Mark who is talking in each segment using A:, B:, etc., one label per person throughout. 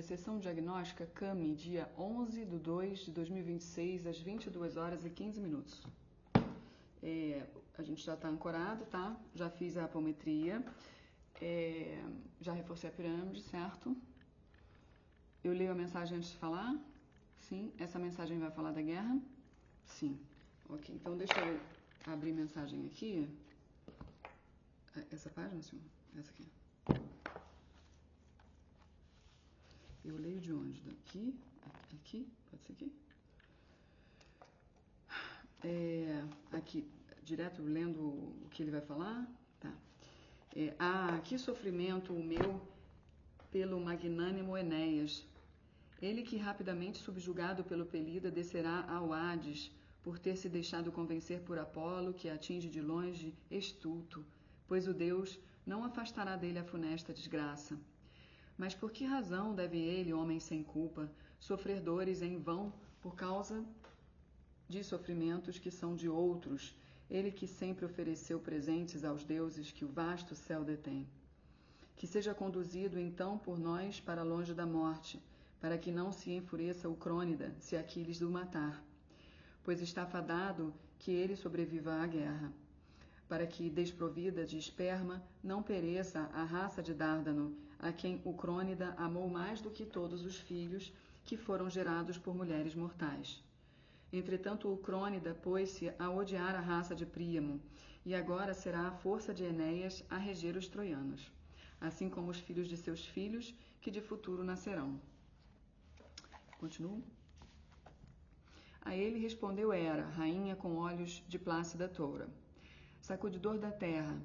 A: Sessão diagnóstica CAMI, dia 11/2/2026, às 22 horas e 15 minutos. A gente já está ancorado, tá? Já fiz a apometria, já reforcei a pirâmide, certo? Eu leio a mensagem antes de falar? Sim. Essa mensagem vai falar da guerra? Sim. Ok, então deixa eu abrir mensagem aqui. Essa página, senhor? Essa aqui. Eu leio de onde? Daqui? Aqui? Pode ser aqui? Aqui, direto lendo o que ele vai falar? Tá. Que sofrimento o meu pelo magnânimo Enéas. Ele que rapidamente subjugado pelo Pelida descerá ao Hades, por ter se deixado convencer por Apolo, que atinge de longe estulto, pois o Deus não afastará dele a funesta desgraça. Mas por que razão deve ele, homem sem culpa, sofrer dores em vão por causa de sofrimentos que são de outros, ele que sempre ofereceu presentes aos deuses que o vasto céu detém? Que seja conduzido então por nós para longe da morte, para que não se enfureça o Crônida, se Aquiles o matar, pois está fadado que ele sobreviva à guerra, para que, desprovida de esperma, não pereça a raça de Dárdano, a quem o Crônida amou mais do que todos os filhos que foram gerados por mulheres mortais. Entretanto, o Crônida pôs-se a odiar a raça de Príamo, e agora será a força de Enéas a reger os troianos, assim como os filhos de seus filhos, que de futuro nascerão. Continuo. A ele respondeu Hera, rainha com olhos de plácida toura: Sacudidor da terra,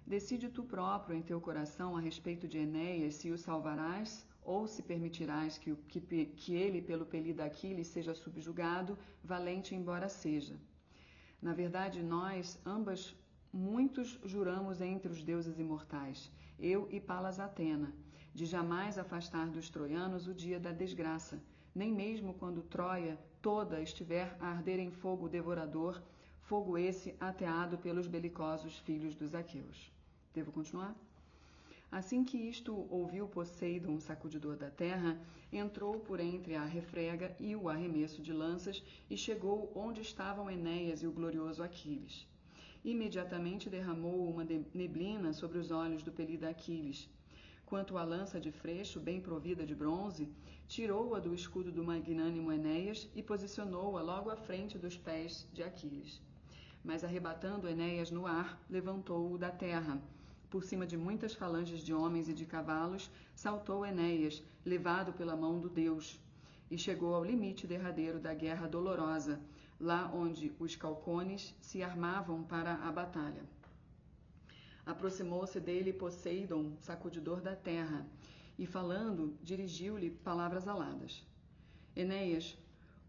A: decide tu próprio em teu coração a respeito de Enéas, se o salvarás ou se permitirás que ele, pelo Pelida Aquiles, seja subjugado, valente embora seja. Na verdade, nós, ambas, muitos juramos entre os deuses imortais, eu e Palas Atena, de jamais afastar dos troianos o dia da desgraça, nem mesmo quando Troia toda estiver a arder em fogo devorador, fogo esse ateado pelos belicosos filhos dos aqueus. Devo continuar? Assim que isto ouviu Poseidon, sacudidor da terra, entrou por entre a refrega e o arremesso de lanças e chegou onde estavam Enéas e o glorioso Aquiles. Imediatamente derramou uma neblina sobre os olhos do Pelida Aquiles. Quanto à lança de freixo, bem provida de bronze, tirou-a do escudo do magnânimo Enéas e posicionou-a logo à frente dos pés de Aquiles. Mas arrebatando Enéas no ar, levantou-o da terra. Por cima de muitas falanges de homens e de cavalos, saltou Enéas, levado pela mão do Deus, e chegou ao limite derradeiro da guerra dolorosa, lá onde os calcones se armavam para a batalha. Aproximou-se dele Poseidon, sacudidor da terra, e falando, dirigiu-lhe palavras aladas. Enéas,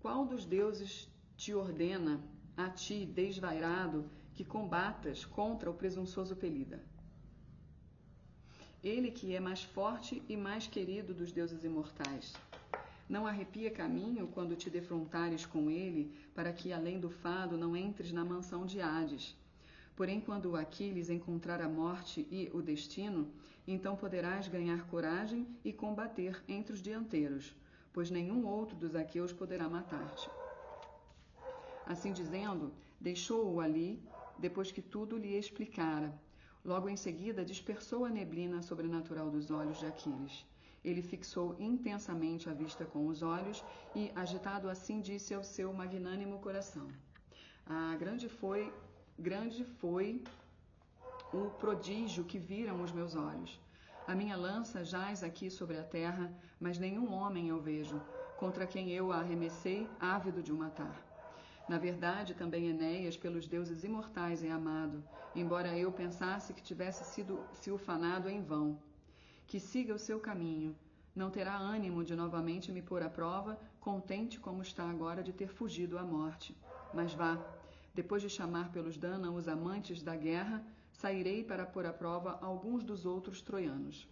A: qual dos deuses te ordena, a ti, desvairado, que combatas contra o presunçoso Pelida? Ele que é mais forte e mais querido dos deuses imortais. Não arrepia caminho quando te defrontares com ele, para que, além do fado, não entres na mansão de Hades. Porém, quando Aquiles encontrar a morte e o destino, então poderás ganhar coragem e combater entre os dianteiros, pois nenhum outro dos aqueus poderá matar-te. Assim dizendo, deixou-o ali, depois que tudo lhe explicara. Logo em seguida, dispersou a neblina sobrenatural dos olhos de Aquiles. Ele fixou intensamente a vista com os olhos e, agitado assim, disse ao seu magnânimo coração: grande foi o prodígio que viram os meus olhos. A minha lança jaz aqui sobre a terra, mas nenhum homem eu vejo, contra quem eu a arremessei, ávido de o matar. Na verdade, também Enéas, pelos deuses imortais, é amado, embora eu pensasse que tivesse sido ufanado em vão. Que siga o seu caminho. Não terá ânimo de novamente me pôr à prova, contente como está agora de ter fugido à morte. Mas vá. Depois de chamar pelos Dânão os amantes da guerra, sairei para pôr à prova alguns dos outros troianos.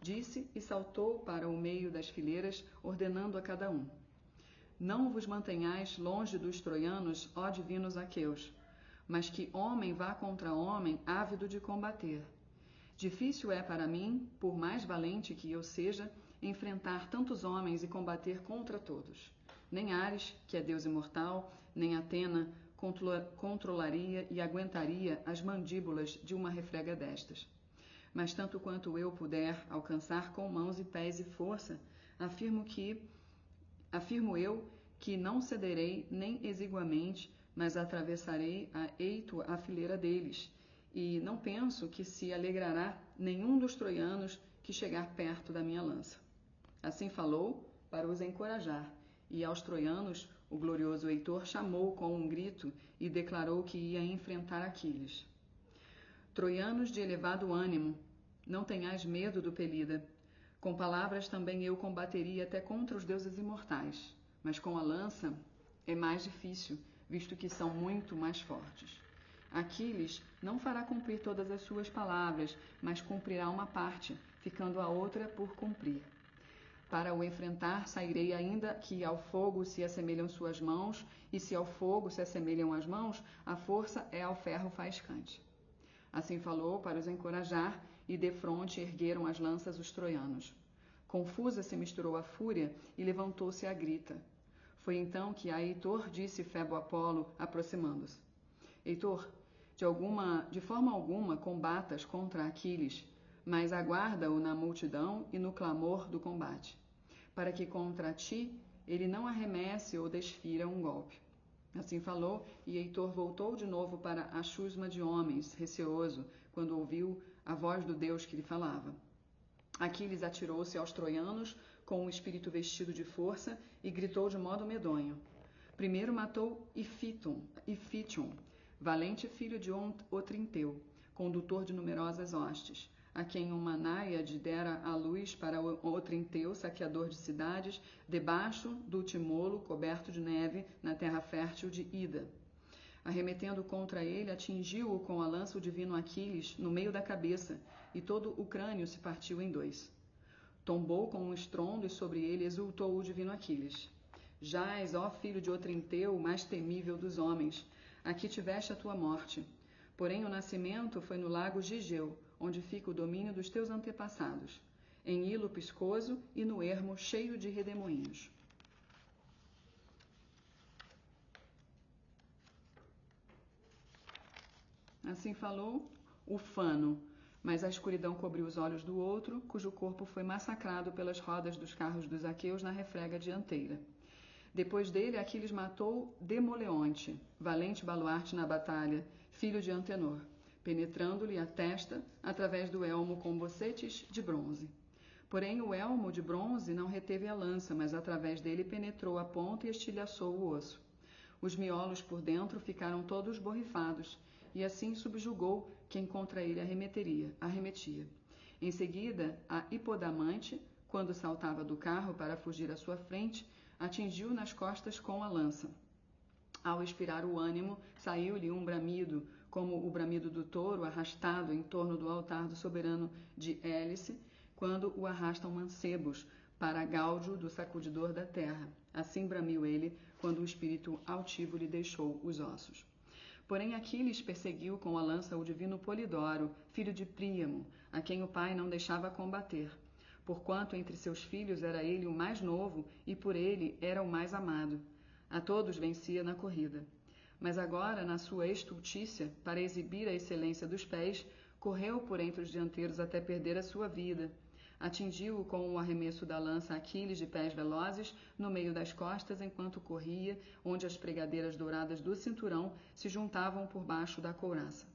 A: Disse e saltou para o meio das fileiras, ordenando a cada um: Não vos mantenhais longe dos troianos, ó divinos aqueus, mas que homem vá contra homem, ávido de combater. Difícil é para mim, por mais valente que eu seja, enfrentar tantos homens e combater contra todos. Nem Ares, que é Deus imortal, nem Atena controlaria e aguentaria as mandíbulas de uma refrega destas. Mas tanto quanto eu puder alcançar com mãos e pés e força, afirmo eu que não cederei nem exiguamente, mas atravessarei a fileira deles, e não penso que se alegrará nenhum dos troianos que chegar perto da minha lança. Assim falou para os encorajar, e aos troianos o glorioso Heitor chamou com um grito e declarou que ia enfrentar Aquiles. Troianos de elevado ânimo, não tenhais medo do Pelida. Com palavras também eu combateria até contra os deuses imortais, mas com a lança é mais difícil, visto que são muito mais fortes. Aquiles não fará cumprir todas as suas palavras, mas cumprirá uma parte, ficando a outra por cumprir. Para o enfrentar, sairei ainda que ao fogo se assemelham suas mãos, e se ao fogo se assemelham as mãos, a força é ao ferro faiscante. Assim falou para os encorajar, e defronte ergueram as lanças os troianos. Confusa se misturou a fúria, e levantou-se a grita. Foi então que a Heitor disse Febo Apolo, aproximando-se: Heitor, de forma alguma combatas contra Aquiles, mas aguarda-o na multidão e no clamor do combate, para que contra ti ele não arremesse ou desfira um golpe. Assim falou, e Heitor voltou de novo para a chusma de homens, receoso, quando ouviu a voz do Deus que lhe falava. Aquiles atirou-se aos troianos com um espírito vestido de força e gritou de modo medonho. Primeiro matou Ifítion, valente filho de Otrinteu, condutor de numerosas hostes, a quem uma náiade dera a luz para Otrinteu, saqueador de cidades, debaixo do timolo coberto de neve na terra fértil de Ida. Arremetendo contra ele, atingiu-o com a lança o divino Aquiles no meio da cabeça, e todo o crânio se partiu em dois. Tombou com um estrondo e sobre ele exultou o divino Aquiles. Jaz, ó filho de Otrinteu, mais temível dos homens, aqui tiveste a tua morte. Porém o nascimento foi no lago Gigeu, onde fica o domínio dos teus antepassados, em Hilo piscoso e no ermo cheio de redemoinhos. Assim falou Ufano, mas a escuridão cobriu os olhos do outro, cujo corpo foi massacrado pelas rodas dos carros dos aqueus na refrega dianteira. Depois dele, Aquiles matou Demoleonte, valente baluarte na batalha, filho de Antenor, penetrando-lhe a testa através do elmo com bocetes de bronze. Porém, o elmo de bronze não reteve a lança, mas através dele penetrou a ponta e estilhaçou o osso. Os miolos por dentro ficaram todos borrifados, e assim subjugou quem contra ele arremetia. Em seguida, a Hipodamante, quando saltava do carro para fugir à sua frente, atingiu nas costas com a lança. Ao expirar o ânimo, saiu-lhe um bramido, como o bramido do touro arrastado em torno do altar do soberano de Hélice, quando o arrastam mancebos para gáudio do sacudidor da terra. Assim bramiu ele, quando o espírito altivo lhe deixou os ossos. Porém Aquiles perseguiu com a lança o divino Polidoro, filho de Príamo, a quem o pai não deixava combater, porquanto entre seus filhos era ele o mais novo e por ele era o mais amado. A todos vencia na corrida. Mas agora, na sua estultícia, para exibir a excelência dos pés, correu por entre os dianteiros até perder a sua vida. Atingiu-o com o arremesso da lança Aquiles de pés velozes no meio das costas enquanto corria, onde as pregadeiras douradas do cinturão se juntavam por baixo da couraça.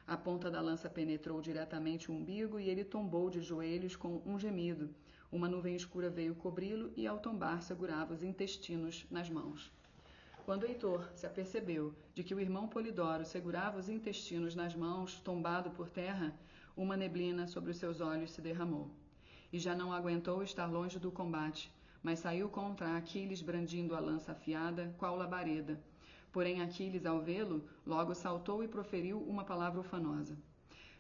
A: A ponta da lança penetrou diretamente o umbigo e ele tombou de joelhos com um gemido. Uma nuvem escura veio cobri-lo e ao tombar segurava os intestinos nas mãos. Quando Heitor se apercebeu de que o irmão Polidoro segurava os intestinos nas mãos, tombado por terra, uma neblina sobre os seus olhos se derramou. E já não aguentou estar longe do combate, mas saiu contra Aquiles brandindo a lança afiada, qual labareda. Porém Aquiles, ao vê-lo, logo saltou e proferiu uma palavra ufanosa.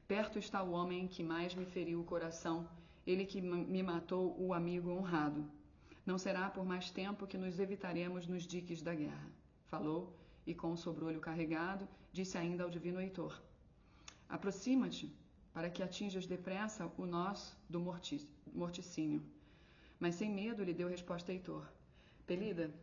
A: Perto está o homem que mais me feriu o coração, ele que me matou o amigo honrado. Não será por mais tempo que nos evitaremos nos diques da guerra. Falou, e com o sobrolho carregado, disse ainda ao divino Heitor: aproxima-te, para que atinjas depressa o nós do morticínio. Mas sem medo lhe deu resposta Heitor. Pelida,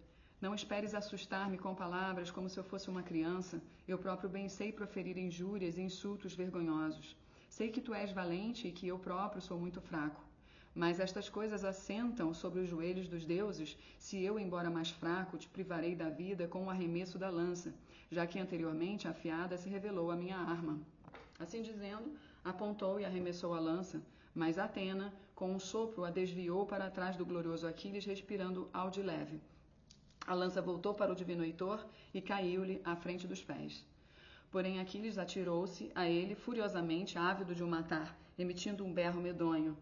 A: não esperes assustar-me com palavras como se eu fosse uma criança. Eu próprio bem sei proferir injúrias e insultos vergonhosos. Sei que tu és valente e que eu próprio sou muito fraco. Mas estas coisas assentam sobre os joelhos dos deuses, se eu, embora mais fraco, te privarei da vida com o arremesso da lança, já que anteriormente a afiada se revelou a minha arma. Assim dizendo, apontou e arremessou a lança, mas Atena, com um sopro, a desviou para trás do glorioso Aquiles, respirando ao de leve. A lança voltou para o divino Heitor e caiu-lhe à frente dos pés. Porém Aquiles atirou-se a ele furiosamente, ávido de o matar, emitindo um berro medonho.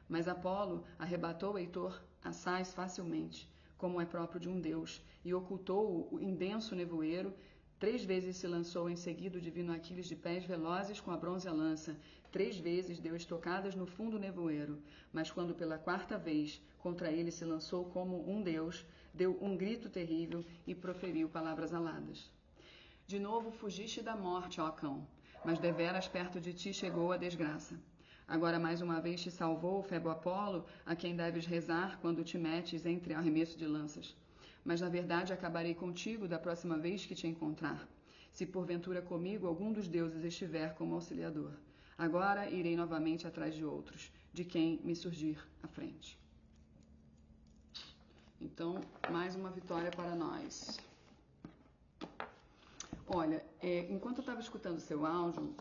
A: Mas Apolo arrebatou Heitor assaz facilmente, como é próprio de um deus, e ocultou-o em denso nevoeiro. 3 vezes se lançou em seguida o divino Aquiles de pés velozes com a bronze lança. 3 vezes deu estocadas no fundo nevoeiro. Mas quando pela 4ª vez contra ele se lançou como um deus, deu um grito terrível e proferiu palavras aladas. De novo fugiste da morte, ó cão, mas deveras perto de ti chegou a desgraça. Agora mais uma vez te salvou o Febo Apolo, a quem deves rezar quando te metes entre arremesso de lanças. Mas na verdade acabarei contigo da próxima vez que te encontrar, se porventura comigo algum dos deuses estiver como auxiliador. Agora irei novamente atrás de outros, de quem me surgir à frente. Então, mais uma vitória para nós. Olha, enquanto eu estava escutando o seu áudio,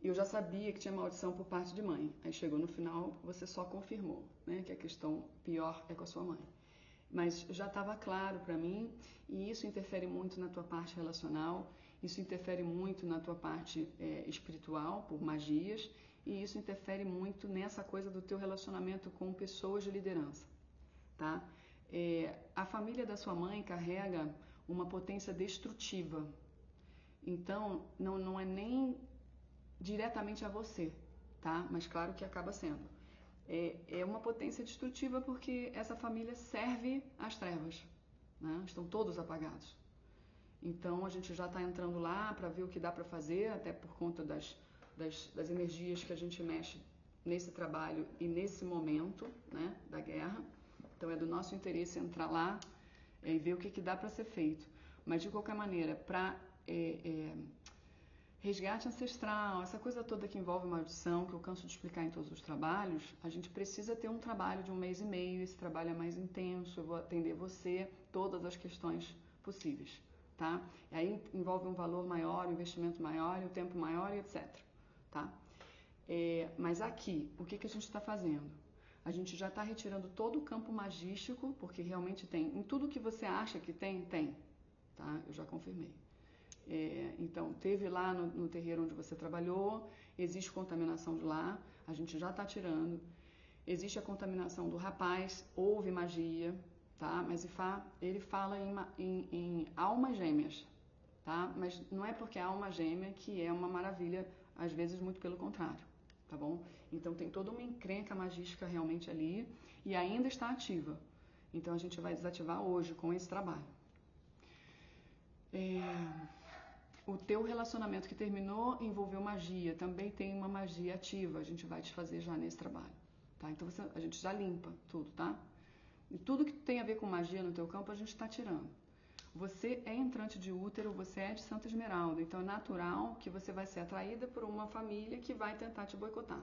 A: eu já sabia que tinha maldição por parte de mãe. Aí chegou no final, você só confirmou, né, que a questão pior é com a sua mãe. Mas já estava claro para mim, e isso interfere muito na tua parte relacional, isso interfere muito na tua parte espiritual, por magias, e isso interfere muito nessa coisa do teu relacionamento com pessoas de liderança, tá? A família da sua mãe carrega uma potência destrutiva. Então, não é nem diretamente a você, tá? Mas claro que acaba sendo. É uma potência destrutiva porque essa família serve às trevas, né? Estão todos apagados. Então, a gente já está entrando lá para ver o que dá para fazer, até por conta das energias que a gente mexe nesse trabalho e nesse momento, né, da guerra. Então, é do nosso interesse entrar lá e ver o que dá para ser feito. Mas, de qualquer maneira, para resgate ancestral, essa coisa toda que envolve maldição, que eu canso de explicar em todos os trabalhos, a gente precisa ter um trabalho de 1 mês e meio, esse trabalho é mais intenso, eu vou atender você, todas as questões possíveis, tá? E aí envolve um valor maior, um investimento maior, um tempo maior e etc, tá? Mas aqui, o que a gente está fazendo? A gente já está retirando todo o campo magístico, porque realmente tem, em tudo que você acha que tem, tá? Eu já confirmei. Então, teve lá no terreiro onde você trabalhou, existe contaminação de lá, a gente já está tirando. Existe a contaminação do rapaz, houve magia, tá? Mas ele fala em almas gêmeas, tá? Mas não é porque é alma gêmea que é uma maravilha, às vezes muito pelo contrário, tá bom? Então, tem toda uma encrenca magística realmente ali e ainda está ativa. Então, a gente vai desativar hoje com esse trabalho. O teu relacionamento que terminou envolveu magia, também tem uma magia ativa, a gente vai desfazer já nesse trabalho, tá? Então a gente já limpa tudo, tá? E tudo que tem a ver com magia no teu campo a gente está tirando. Você é entrante de útero, você é de Santa Esmeralda, então é natural que você vai ser atraída por uma família que vai tentar te boicotar,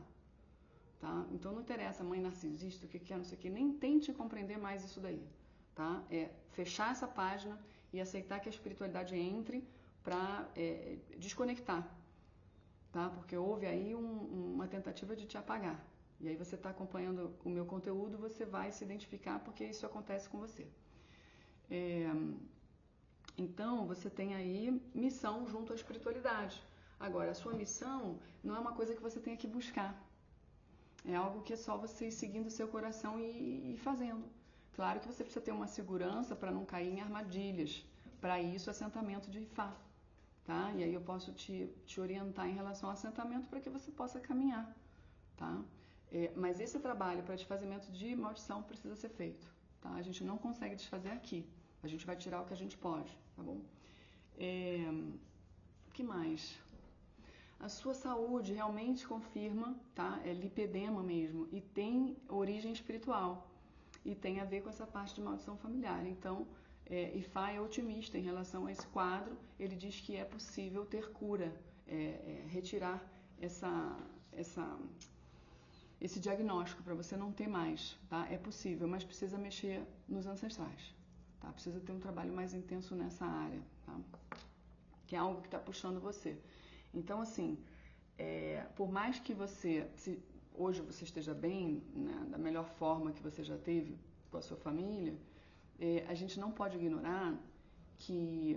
A: tá? Então não interessa mãe narcisista, o que é, não sei o que, nem tente compreender mais isso daí, tá? É fechar essa página e aceitar que a espiritualidade entre para desconectar, tá? Porque houve aí uma tentativa de te apagar. E aí você está acompanhando o meu conteúdo, você vai se identificar porque isso acontece com você. Então, você tem aí missão junto à espiritualidade. Agora, a sua missão não é uma coisa que você tenha que buscar. É algo que é só você ir seguindo o seu coração e fazendo. Claro que você precisa ter uma segurança para não cair em armadilhas. Para isso, assentamento de Ifá. Tá? E aí eu posso te orientar em relação ao assentamento para que você possa caminhar, tá? Mas esse trabalho para desfazimento de maldição precisa ser feito, tá? A gente não consegue desfazer aqui, a gente vai tirar o que a gente pode, tá bom? O que mais? A sua saúde realmente confirma, tá? É lipedema mesmo e tem origem espiritual. e tem a ver com essa parte de maldição familiar. Então, Ifá é otimista em relação a esse quadro, ele diz que é possível ter cura, retirar esse diagnóstico para você não ter mais, tá? É possível, mas precisa mexer nos ancestrais, tá? Precisa ter um trabalho mais intenso nessa área, tá? Que é algo que está puxando você. Então, assim, por mais que hoje você esteja bem, né, da melhor forma que você já teve com a sua família, a gente não pode ignorar que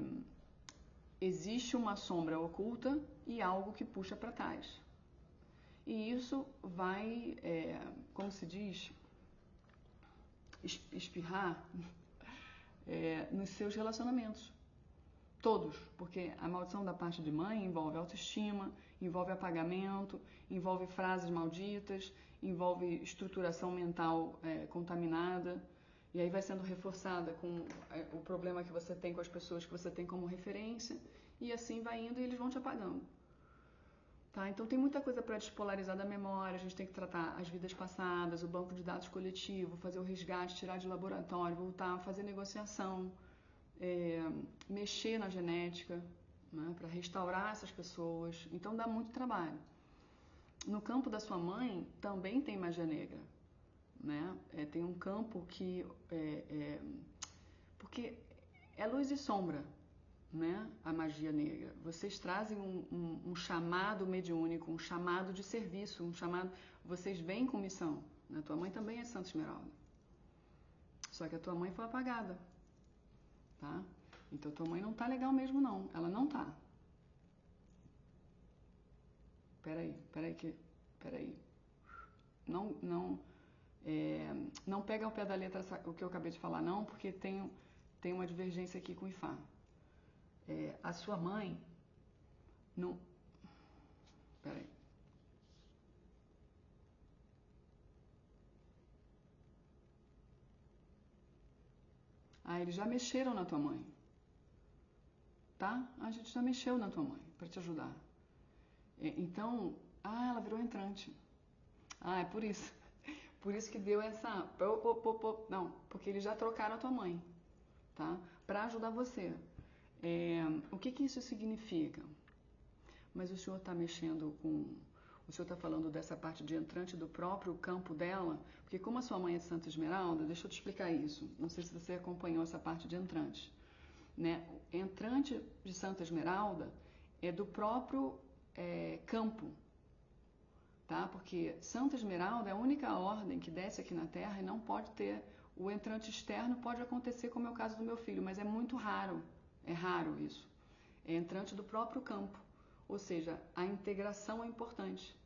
A: existe uma sombra oculta e algo que puxa para trás. E isso vai, como se diz, espirrar nos seus relacionamentos. Todos, porque a maldição da parte de mãe envolve autoestima, envolve apagamento, envolve frases malditas, envolve estruturação mental contaminada, e aí vai sendo reforçada com o problema que você tem com as pessoas que você tem como referência, e assim vai indo e eles vão te apagando. Tá? Então tem muita coisa para despolarizar da memória, a gente tem que tratar as vidas passadas, o banco de dados coletivo, fazer o resgate, tirar de laboratório, voltar, fazer negociação, mexer na genética, né, para restaurar essas pessoas. Então dá muito trabalho. No campo da sua mãe também tem magia negra, né? Tem um campo que porque é luz e sombra, né? A magia negra. Vocês trazem um chamado mediúnico, um chamado de serviço, um chamado. Vocês vêm com missão. Né? Tua mãe também é Santa Esmeralda. Só que a tua mãe foi apagada. Tá? Então tua mãe não tá legal mesmo não, ela não tá. Peraí. Não pega ao pé da letra o que eu acabei de falar não, porque tem uma divergência aqui com o Ifá. A sua mãe não... Peraí. Eles já mexeram na tua mãe. Tá? A gente já mexeu na tua mãe para te ajudar. Então, ela virou entrante. É por isso. Por isso que deu essa... Não, porque eles já trocaram a tua mãe, tá? Para ajudar você. O que isso significa? Mas o senhor está mexendo com... O senhor está falando dessa parte de entrante do próprio campo dela, porque como a sua mãe é de Santa Esmeralda, deixa eu te explicar isso. Não sei se você acompanhou essa parte de entrante. Né? Entrante de Santa Esmeralda é do próprio campo, tá? Porque Santa Esmeralda é a única ordem que desce aqui na Terra e não pode ter o entrante externo. Pode acontecer, como é o caso do meu filho, mas é muito raro, é raro isso. É entrante do próprio campo, ou seja, a integração é importante,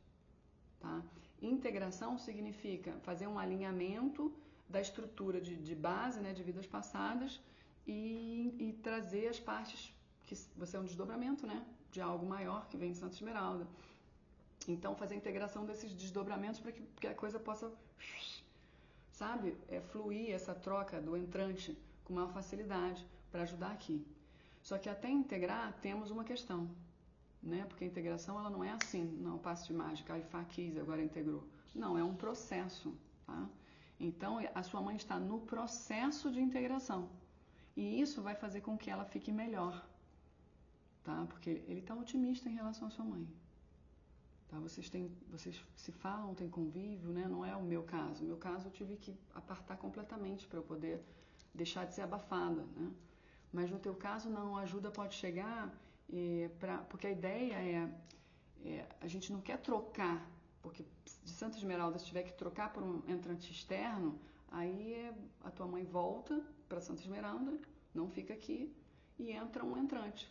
A: tá? Integração significa fazer um alinhamento da estrutura de base, né, de vidas passadas e trazer as partes que você é um desdobramento, né, de algo maior que vem de Santa Esmeralda. Então, fazer a integração desses desdobramentos para que a coisa possa, sabe, fluir essa troca do entrante com maior facilidade para ajudar aqui. Só que até integrar, temos uma questão, né? Porque a integração ela não é assim, não, passe de mágica, a Ifá quis, agora integrou. Não, é um processo, tá? Então, a sua mãe está no processo de integração. E isso vai fazer com que ela fique melhor, tá? Porque ele está otimista em relação à sua mãe. Tá? Vocês se falam, têm convívio, né? Não é o meu caso. No meu caso, eu tive que apartar completamente para eu poder deixar de ser abafada, né? Mas no teu caso, não. A ajuda pode chegar, porque a ideia a gente não quer trocar, porque de Santa Esmeralda, se tiver que trocar por um entrante externo, aí a tua mãe volta para Santa Esmeralda, não fica aqui, e entra um entrante,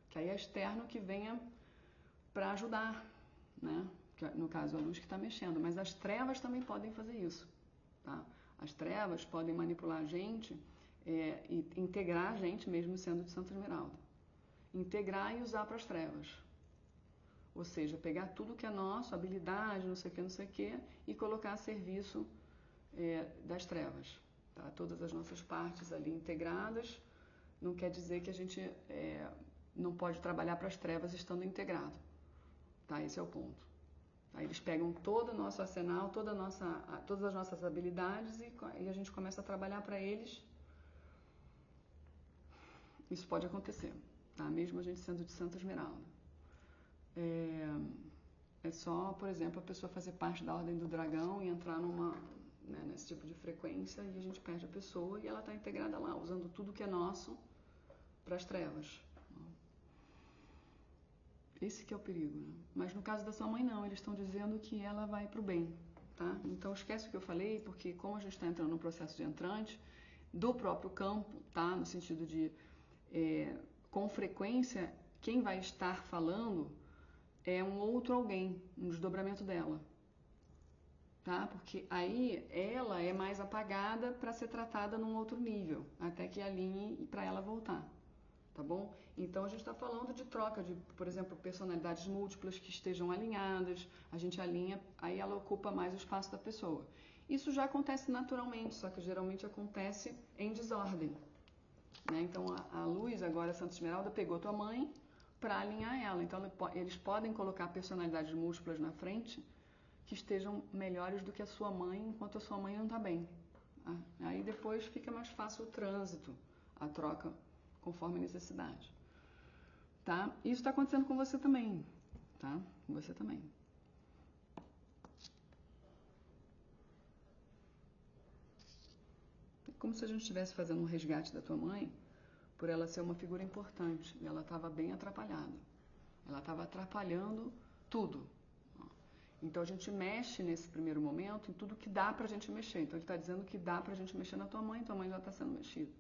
A: que aí é externo que venha para ajudar, né? No caso, a luz que está mexendo, mas as trevas também podem fazer isso, tá? As trevas podem manipular a gente e integrar a gente, mesmo sendo de Santa Esmeralda. Integrar e usar para as trevas. Ou seja, pegar tudo que é nosso, habilidade, não sei o que, e colocar a serviço das trevas. Tá? Todas as nossas partes ali integradas, não quer dizer que a gente não pode trabalhar para as trevas estando integrado. Tá? Esse é o ponto. Aí eles pegam todo o nosso arsenal, todas as nossas habilidades e a gente começa a trabalhar para eles. Isso pode acontecer, tá? Mesmo a gente sendo de Santa Esmeralda. É só, por exemplo, a pessoa fazer parte da Ordem do Dragão e entrar nesse tipo de frequência e a gente perde a pessoa e ela está integrada lá, usando tudo que é nosso para as trevas. Esse que é o perigo, né? Mas no caso da sua mãe não, eles estão dizendo que ela vai para o bem, tá? Então esquece o que eu falei, porque como a gente está entrando no processo de entrante, do próprio campo, tá? No sentido de, com frequência, quem vai estar falando é um outro alguém, um desdobramento dela, tá? Porque aí ela é mais apagada para ser tratada num outro nível, até que alinhe para ela voltar, tá bom? Então a gente está falando de troca de, por exemplo, personalidades múltiplas que estejam alinhadas, a gente alinha, aí ela ocupa mais o espaço da pessoa. Isso já acontece naturalmente, só que geralmente acontece em desordem, né? Então a Luz, agora Santa Esmeralda, pegou tua mãe para alinhar ela. Então eles podem colocar personalidades múltiplas na frente que estejam melhores do que a sua mãe, enquanto a sua mãe não está bem. Aí depois fica mais fácil o trânsito, a troca conforme a necessidade. Tá? Isso está acontecendo com você também, tá? Com você também. É como se a gente estivesse fazendo um resgate da tua mãe, por ela ser uma figura importante. E ela estava bem atrapalhada. Ela estava atrapalhando tudo. Então a gente mexe nesse primeiro momento em tudo que dá pra gente mexer. Então ele está dizendo que dá pra gente mexer na tua mãe já está sendo mexida.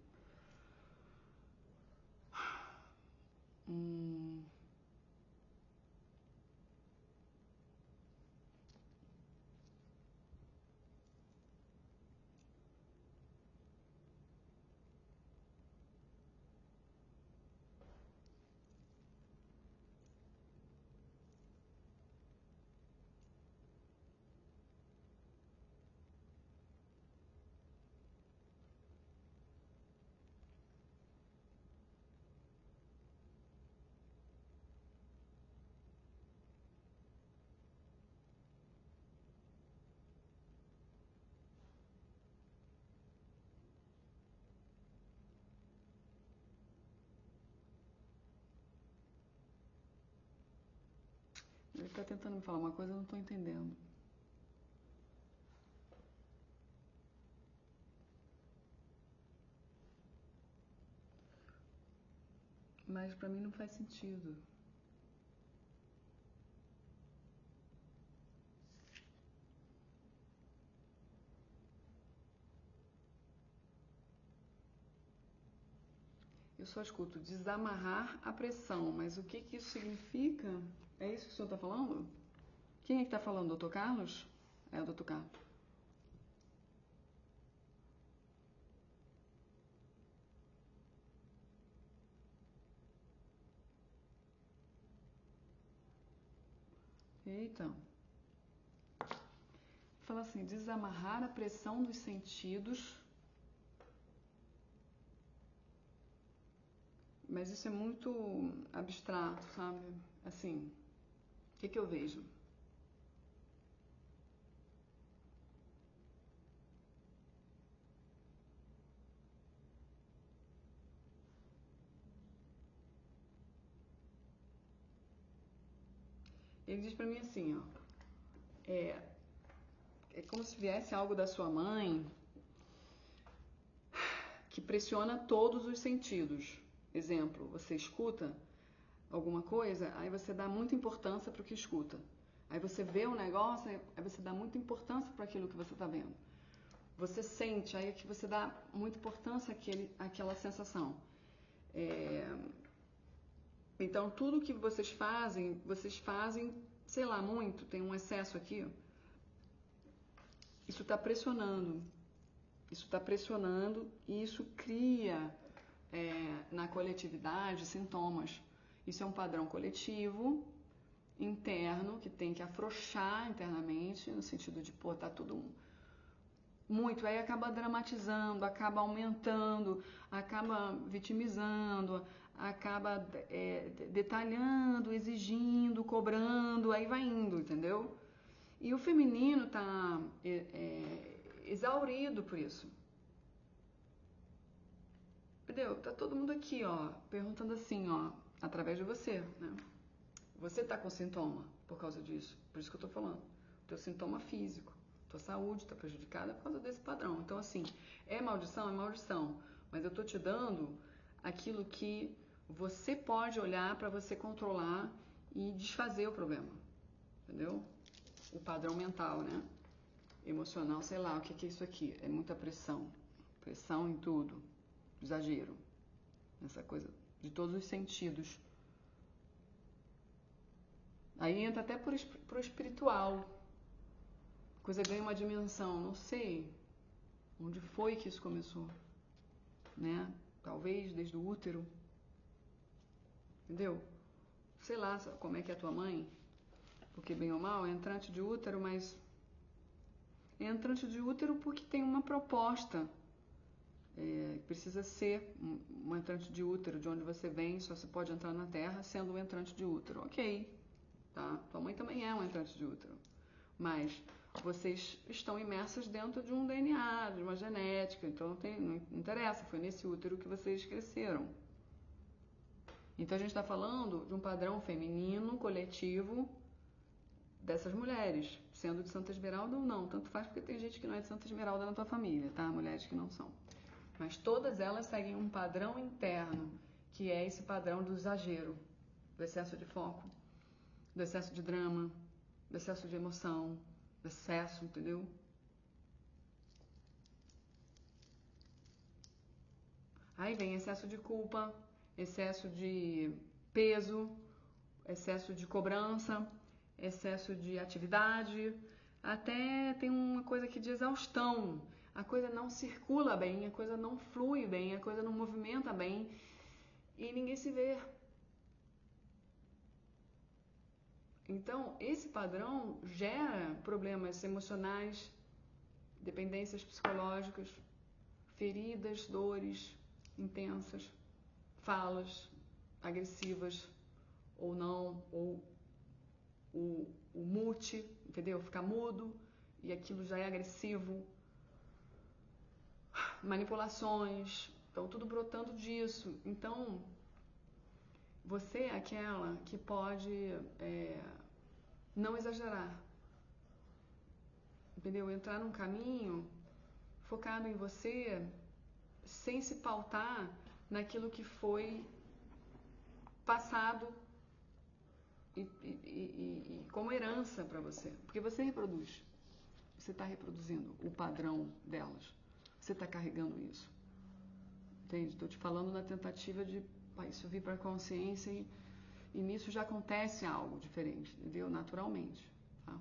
A: Ele está tentando me falar uma coisa, eu não estou entendendo. Mas pra mim não faz sentido. Eu só escuto desamarrar a pressão, mas o que isso significa? É isso que o senhor está falando? Quem é que está falando, doutor Carlos? É o doutor Carlos. Eita. Fala assim, desamarrar a pressão dos sentidos. Mas isso é muito abstrato, sabe? Assim, o que eu vejo? Ele diz pra mim assim, ó. É como se viesse algo da sua mãe que pressiona todos os sentidos. Exemplo, você escuta alguma coisa, aí você dá muita importância para o que escuta. Aí você vê um negócio, aí você dá muita importância para aquilo que você está vendo. Você sente, aí é que você dá muita importância àquela sensação. Então, tudo que vocês fazem, sei lá, muito, tem um excesso aqui. Isso está pressionando. Isso está pressionando e isso cria na coletividade sintomas. Isso é um padrão coletivo, interno, que tem que afrouxar internamente, no sentido de, pô, tá tudo muito. Aí acaba dramatizando, acaba aumentando, acaba vitimizando, acaba detalhando, exigindo, cobrando, aí vai indo, entendeu? E o feminino tá exaurido por isso. Entendeu? Tá todo mundo aqui, ó, perguntando assim, ó, através de você, né? Você tá com sintoma por causa disso. Por isso que eu tô falando. O teu sintoma físico. Tua saúde tá prejudicada por causa desse padrão. Então, assim, é maldição? É maldição. Mas eu tô te dando aquilo que você pode olhar para você controlar e desfazer o problema. Entendeu? O padrão mental, né? Emocional, sei lá, o que é isso aqui? É muita pressão. Pressão em tudo. Exagero. Essa coisa de todos os sentidos. Aí entra até pro espiritual. A coisa ganha uma dimensão, não sei onde foi que isso começou, né? Talvez desde o útero, entendeu? Sei lá como é que é a tua mãe, porque bem ou mal é entrante de útero, mas é entrante de útero porque tem uma proposta. Precisa ser um entrante de útero, de onde você vem, só se pode entrar na Terra sendo um entrante de útero. Ok, tá? Tua mãe também é um entrante de útero, mas vocês estão imersas dentro de um DNA, de uma genética, então não interessa, foi nesse útero que vocês cresceram. Então a gente está falando de um padrão feminino, coletivo, dessas mulheres, sendo de Santa Esmeralda ou não, tanto faz porque tem gente que não é de Santa Esmeralda na tua família, tá? Mulheres que não são. Mas todas elas seguem um padrão interno, que é esse padrão do exagero, do excesso de foco, do excesso de drama, do excesso de emoção, do excesso, entendeu? Aí vem excesso de culpa, excesso de peso, excesso de cobrança, excesso de atividade, até tem uma coisa aqui de exaustão. A coisa não circula bem, a coisa não flui bem, a coisa não movimenta bem e ninguém se vê. Então, esse padrão gera problemas emocionais, dependências psicológicas, feridas, dores intensas, falas agressivas ou não, ou o mute, entendeu? Ficar mudo e aquilo já é agressivo. Manipulações, então tudo brotando disso. Então, você é aquela que pode não exagerar, entendeu? Entrar num caminho focado em você, sem se pautar naquilo que foi passado e como herança para você. Porque você reproduz. Você está reproduzindo o padrão delas. Você está carregando isso. Entende? Estou te falando na tentativa de isso vir para a consciência e nisso já acontece algo diferente, entendeu? Naturalmente. Tá?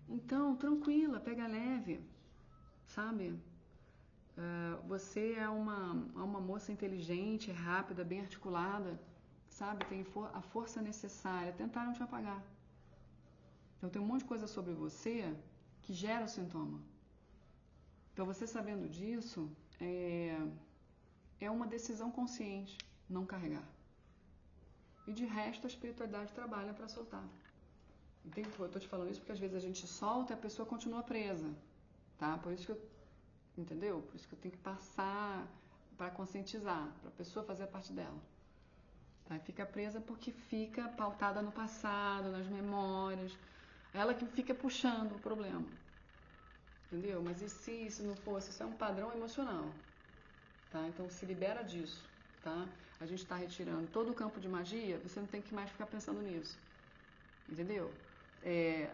A: Então, tranquila, pega leve, sabe? Você é uma moça inteligente, rápida, bem articulada, sabe? Tem a força necessária. Tentaram te apagar. Então, tem um monte de coisa sobre você que gera o sintoma. Então, você sabendo disso, é uma decisão consciente não carregar. E de resto, a espiritualidade trabalha para soltar. Entende? Eu estou te falando isso porque às vezes a gente solta e a pessoa continua presa. Tá? Por isso que entendeu? Por isso que eu tenho que passar para conscientizar, para a pessoa fazer a parte dela. Tá? Fica presa porque fica pautada no passado, nas memórias. Ela que fica puxando o problema. Entendeu? Mas e se isso não fosse? Isso é um padrão emocional. Tá? Então se libera disso. Tá? A gente está retirando todo o campo de magia, você não tem que mais ficar pensando nisso. Entendeu?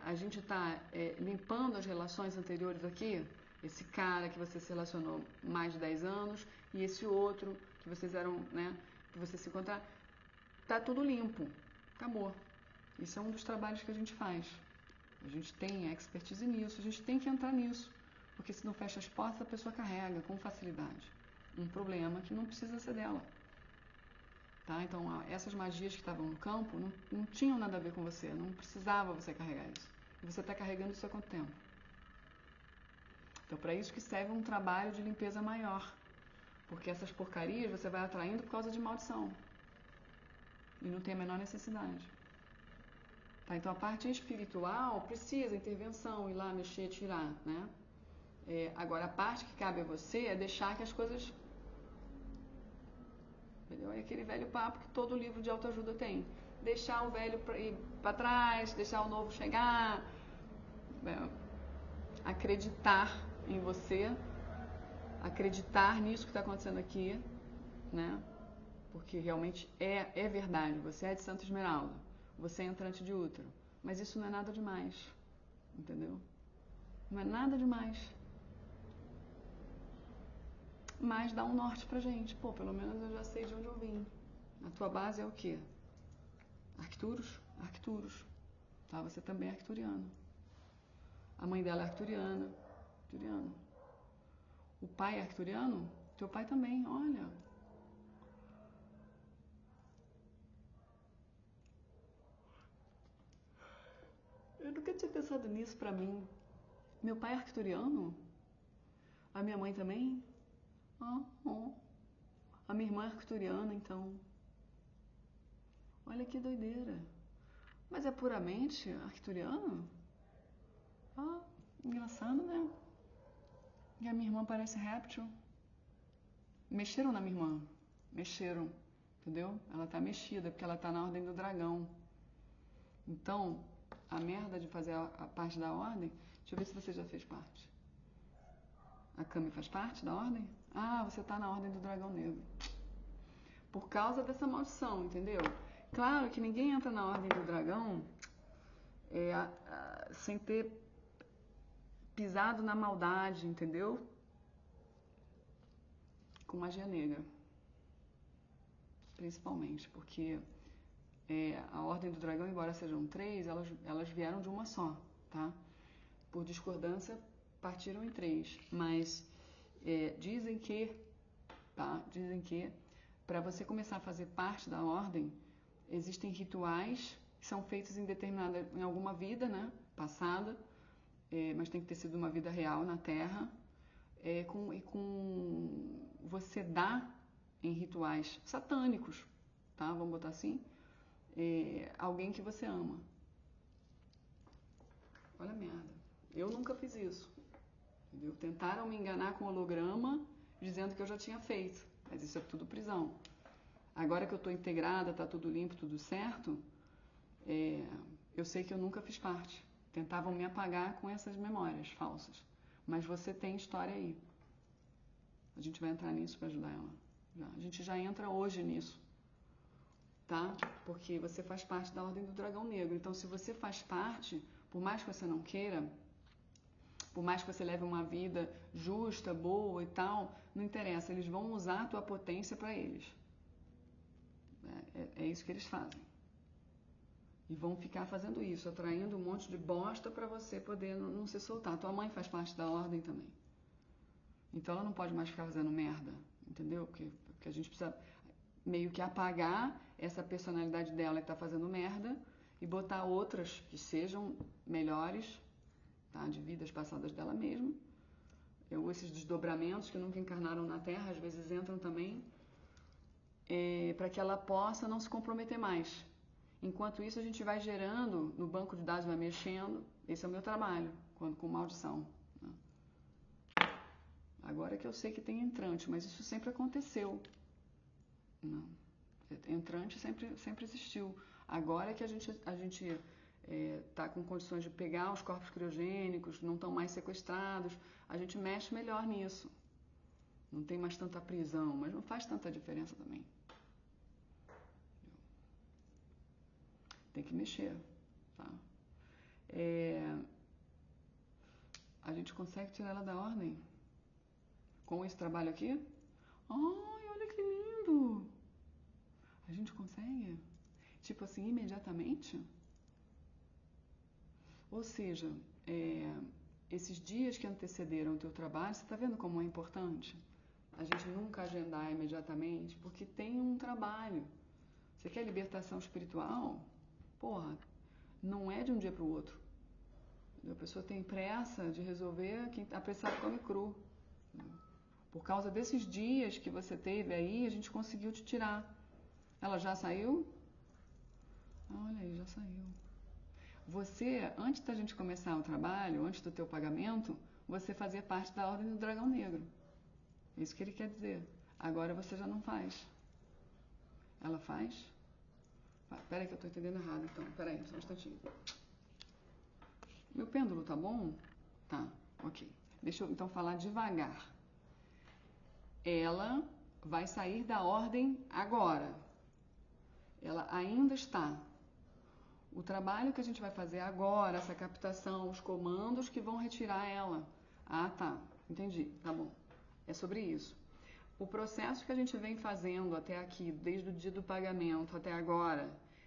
A: A gente está limpando as relações anteriores aqui. Esse cara que você se relacionou mais de 10 anos e esse outro que vocês eram, né? Que você se encontrar. Tá tudo limpo. Acabou. Isso é um dos trabalhos que a gente faz. A gente tem expertise nisso, a gente tem que entrar nisso. Porque se não fecha as portas, a pessoa carrega com facilidade um problema que não precisa ser dela. Tá? Então, essas magias que estavam no campo não tinham nada a ver com você, não precisava você carregar isso. E você está carregando isso há quanto tempo? Então, para isso que serve um trabalho de limpeza maior. Porque essas porcarias você vai atraindo por causa de maldição. E não tem a menor necessidade. Tá? Então a parte espiritual precisa intervenção, ir lá, mexer, tirar, né? Agora a parte que cabe a você é deixar que as coisas... Entendeu? É aquele velho papo que todo livro de autoajuda tem. Deixar o velho ir para trás, deixar o novo chegar, acreditar em você, acreditar nisso que está acontecendo aqui, né? Porque realmente é verdade, você é de Santa Esmeralda, você é entrante de útero, mas isso não é nada demais, entendeu? Não é nada demais. Mas dá um norte pra gente. Pô, pelo menos eu já sei de onde eu vim. A tua base é o quê? Arcturus? Arcturus. Tá? Você também é arcturiano. A mãe dela é arcturiana. Arcturiano. O pai é arcturiano? Teu pai também, olha. Eu nunca tinha pensado nisso pra mim. Meu pai é arcturiano? A minha mãe também? A minha irmã é arcturiana, então. Olha que doideira. Mas é puramente arcturiano? Engraçado, né? E a minha irmã parece réptil. Mexeram na minha irmã. Mexeram. Entendeu? Ela tá mexida, porque ela tá na ordem do dragão. Então, a merda de fazer a parte da ordem... Deixa eu ver se você já fez parte. A Cami faz parte da ordem? Ah, você tá na ordem do dragão negro. Por causa dessa maldição, entendeu? Claro que ninguém entra na ordem do dragão sem ter pisado na maldade, entendeu? Com magia negra. Principalmente, porque a ordem do dragão, embora sejam 3, elas vieram de uma só, tá? Por discordância, partiram em 3. Mas dizem que para você começar a fazer parte da ordem, existem rituais que são feitos em alguma vida, né, passada, mas tem que ter sido uma vida real na Terra, você dá em rituais satânicos, tá? Vamos botar assim, alguém que você ama. Olha a merda. Eu nunca fiz isso. Entendeu? Tentaram me enganar com holograma, dizendo que eu já tinha feito. Mas isso é tudo prisão. Agora que eu estou integrada, está tudo limpo, tudo certo, eu sei que eu nunca fiz parte. Tentavam me apagar com essas memórias falsas. Mas você tem história aí. A gente vai entrar nisso para ajudar ela. A gente já entra hoje nisso. Tá? Porque você faz parte da Ordem do Dragão Negro. Então, se você faz parte, por mais que você não queira, por mais que você leve uma vida justa, boa e tal, não interessa. Eles vão usar a tua potência para eles. É isso que eles fazem. E vão ficar fazendo isso, atraindo um monte de bosta para você poder não se soltar. Tua mãe faz parte da ordem também. Então ela não pode mais ficar fazendo merda, entendeu? Porque a gente precisa meio que apagar essa personalidade dela que está fazendo merda e botar outras que sejam melhores, tá? De vidas passadas dela mesma. Esses desdobramentos que nunca encarnaram na Terra, às vezes entram também, para que ela possa não se comprometer mais. Enquanto isso, a gente vai gerando, no banco de dados vai mexendo. Esse é o meu trabalho, com maldição. Né? Agora que eu sei que tem entrante, mas isso sempre aconteceu. Não. Entrante sempre existiu. Agora que a gente está com condições de pegar os corpos criogênicos, não estão mais sequestrados, a gente mexe melhor nisso. Não tem mais tanta prisão, mas não faz tanta diferença também. Tem que mexer, tá? A gente consegue tirar ela da ordem com esse trabalho aqui? Ai, olha que lindo! A gente consegue? Tipo assim, imediatamente? Ou seja, esses dias que antecederam o teu trabalho, você está vendo como é importante? A gente nunca agendar imediatamente, porque tem um trabalho. Você quer libertação espiritual? Porra, não é de um dia para o outro. A pessoa tem pressa de resolver, quem está apressado come cru. Por causa desses dias que você teve aí, a gente conseguiu te tirar. Ela já saiu? Olha aí, já saiu. você, antes da gente começar o trabalho, antes do teu pagamento, você fazia parte da Ordem do Dragão Negro. É isso que ele quer dizer. Agora você já não faz. Ela faz? Peraí que eu estou entendendo errado, então. Peraí, só um instantinho. Meu pêndulo tá bom? Tá, ok. Deixa eu então falar devagar. Ela vai sair da ordem agora. Ela ainda está. O trabalho que a gente vai fazer agora, essa captação, os comandos que vão retirar ela. Ah, tá. Entendi. Tá bom. É sobre isso. O processo que a gente vem fazendo até aqui, desde o dia do pagamento até agora,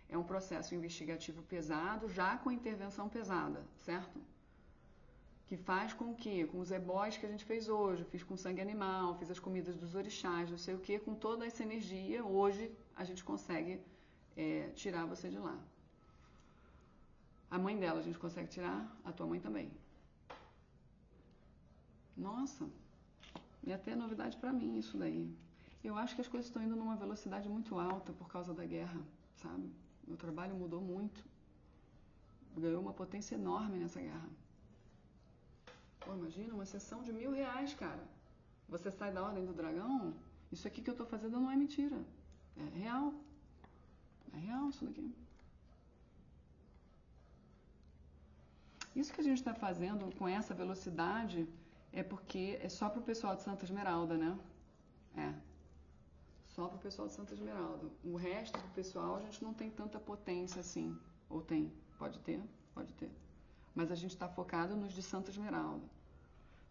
A: é um processo investigativo pesado, já com intervenção pesada, certo? Que faz com que, com os ebóis que a gente fez hoje, fiz com sangue animal, fiz as comidas dos orixás, não sei o que, com toda essa energia, hoje a gente consegue tirar você de lá. A mãe dela a gente consegue tirar, a tua mãe também. Nossa, e até novidade pra mim isso daí. Eu acho que as coisas estão indo numa velocidade muito alta por causa da guerra, sabe? Meu trabalho mudou muito. Ganhou uma potência enorme nessa guerra. Pô, imagina uma sessão de R$1.000, cara. Você sai da Ordem do Dragão, isso aqui que eu tô fazendo não é mentira. É real. É real isso daqui. Isso que a gente está fazendo com essa velocidade é porque é só para o pessoal de Santa Esmeralda, né? É. Só para o pessoal de Santa Esmeralda. O resto do pessoal a gente não tem tanta potência assim. Ou tem? Pode ter? Pode ter. Mas a gente está focado nos de Santa Esmeralda.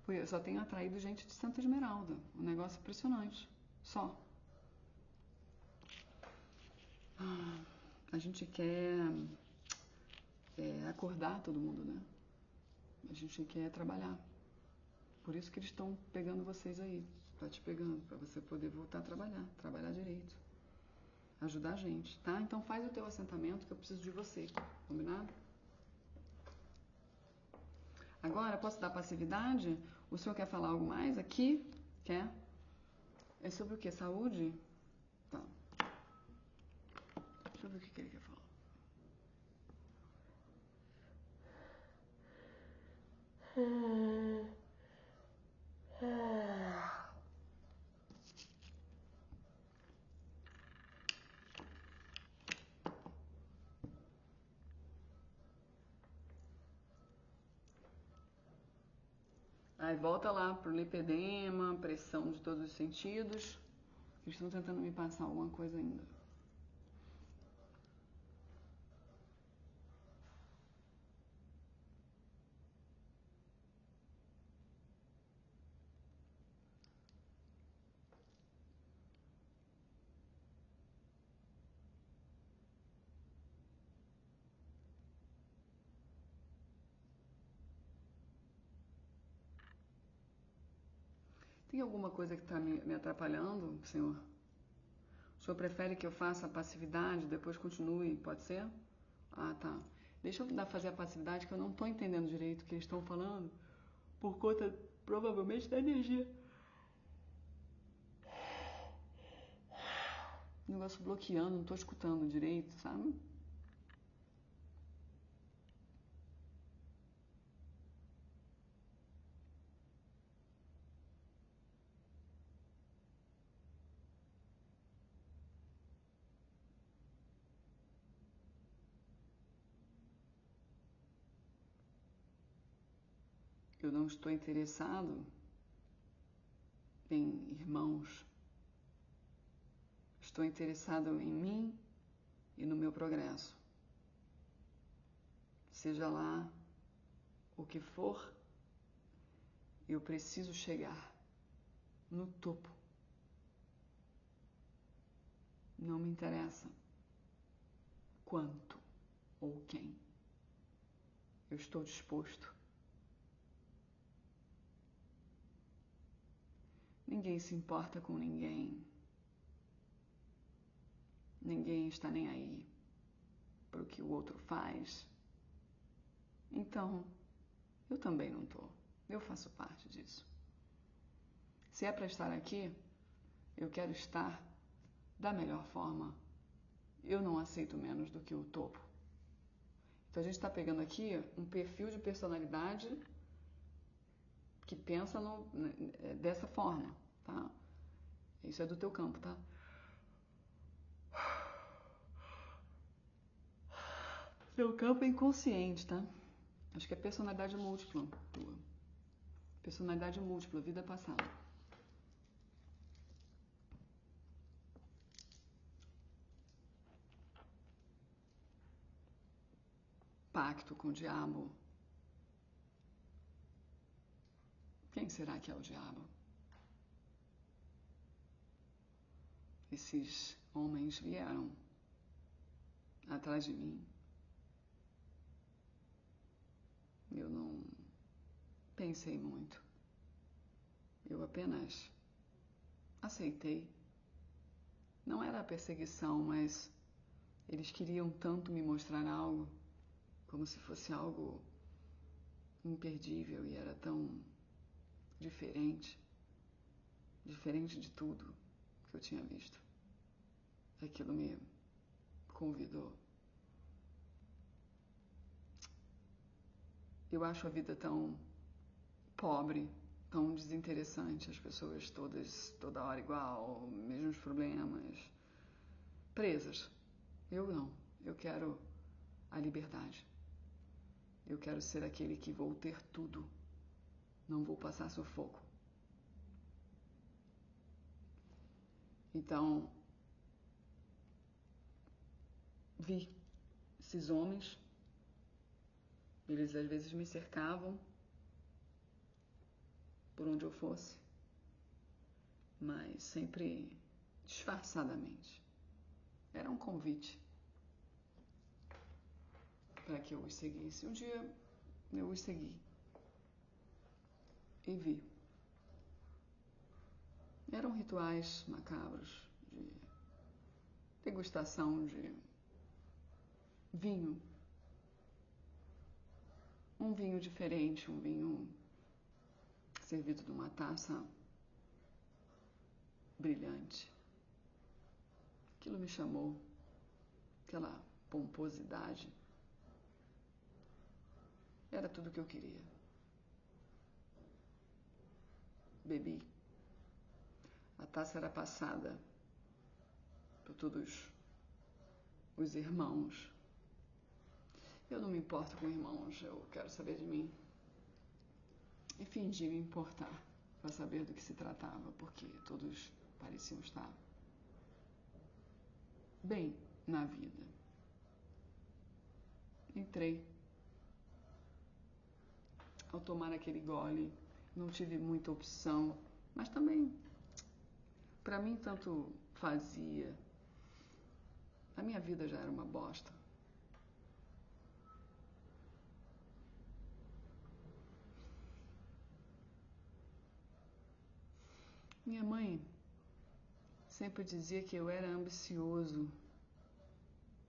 A: Eu só tenho atraído gente de Santa Esmeralda. Um negócio impressionante. Só. A gente quer acordar todo mundo, né? A gente quer trabalhar. Por isso que eles estão pegando vocês aí. Tá te pegando, para você poder voltar a trabalhar direito. Ajudar a gente, tá? Então faz o teu assentamento que eu preciso de você, combinado? Agora, posso dar passividade? O senhor quer falar algo mais aqui? Quer? É sobre o que? Saúde? Tá. Deixa eu ver o que ele quer falar. Aí volta lá pro lipedema, pressão de todos os sentidos. Eles estão tentando me passar alguma coisa ainda. Tem alguma coisa que está me atrapalhando, senhor? O senhor prefere que eu faça a passividade, depois continue, pode ser? Ah, tá. Deixa eu fazer a passividade que eu não estou entendendo direito o que eles estão falando, por conta, provavelmente, da energia. O negócio bloqueando, não estou escutando direito, sabe? Eu não estou interessado em irmãos. Estou interessado em mim e no meu progresso. Seja lá o que for, eu preciso chegar no topo. Não me interessa quanto ou quem. Eu estou disposto. Ninguém se importa com ninguém. Ninguém está nem aí para o que o outro faz. Então, eu também não estou. Eu faço parte disso. Se é para estar aqui, eu quero estar da melhor forma. Eu não aceito menos do que o topo. Então a gente está pegando aqui um perfil de personalidade que pensa dessa forma, tá? Isso é do teu campo, tá? Teu campo é inconsciente, tá? Acho que é personalidade múltipla tua. Personalidade múltipla, vida passada. Pacto com o diabo. Quem será que é o diabo? Esses homens vieram atrás de mim. Eu não pensei muito. Eu apenas aceitei. Não era a perseguição, mas eles queriam tanto me mostrar algo, como se fosse algo imperdível, e era tão diferente de tudo que eu tinha visto. Aquilo me convidou. Eu acho a vida tão pobre, tão desinteressante, as pessoas todas, toda hora igual, mesmos problemas, presas. Eu não. Eu quero a liberdade. Eu quero ser aquele que vou ter tudo. Não vou passar sufoco. Então, vi esses homens, eles às vezes me cercavam por onde eu fosse, mas sempre disfarçadamente. Era um convite para que eu os seguisse. Um dia eu os segui e vi. Eram rituais macabros de degustação de vinho. Um vinho diferente, um vinho servido numa taça brilhante. Aquilo me chamou, aquela pomposidade. Era tudo o que eu queria. Bebi. A taça era passada por todos os irmãos. Eu não me importo com irmãos, eu quero saber de mim. E fingi me importar para saber do que se tratava, porque todos pareciam estar bem na vida. Entrei. Ao tomar aquele gole, não tive muita opção, mas também, para mim, tanto fazia. A minha vida já era uma bosta. Minha mãe sempre dizia que eu era ambicioso.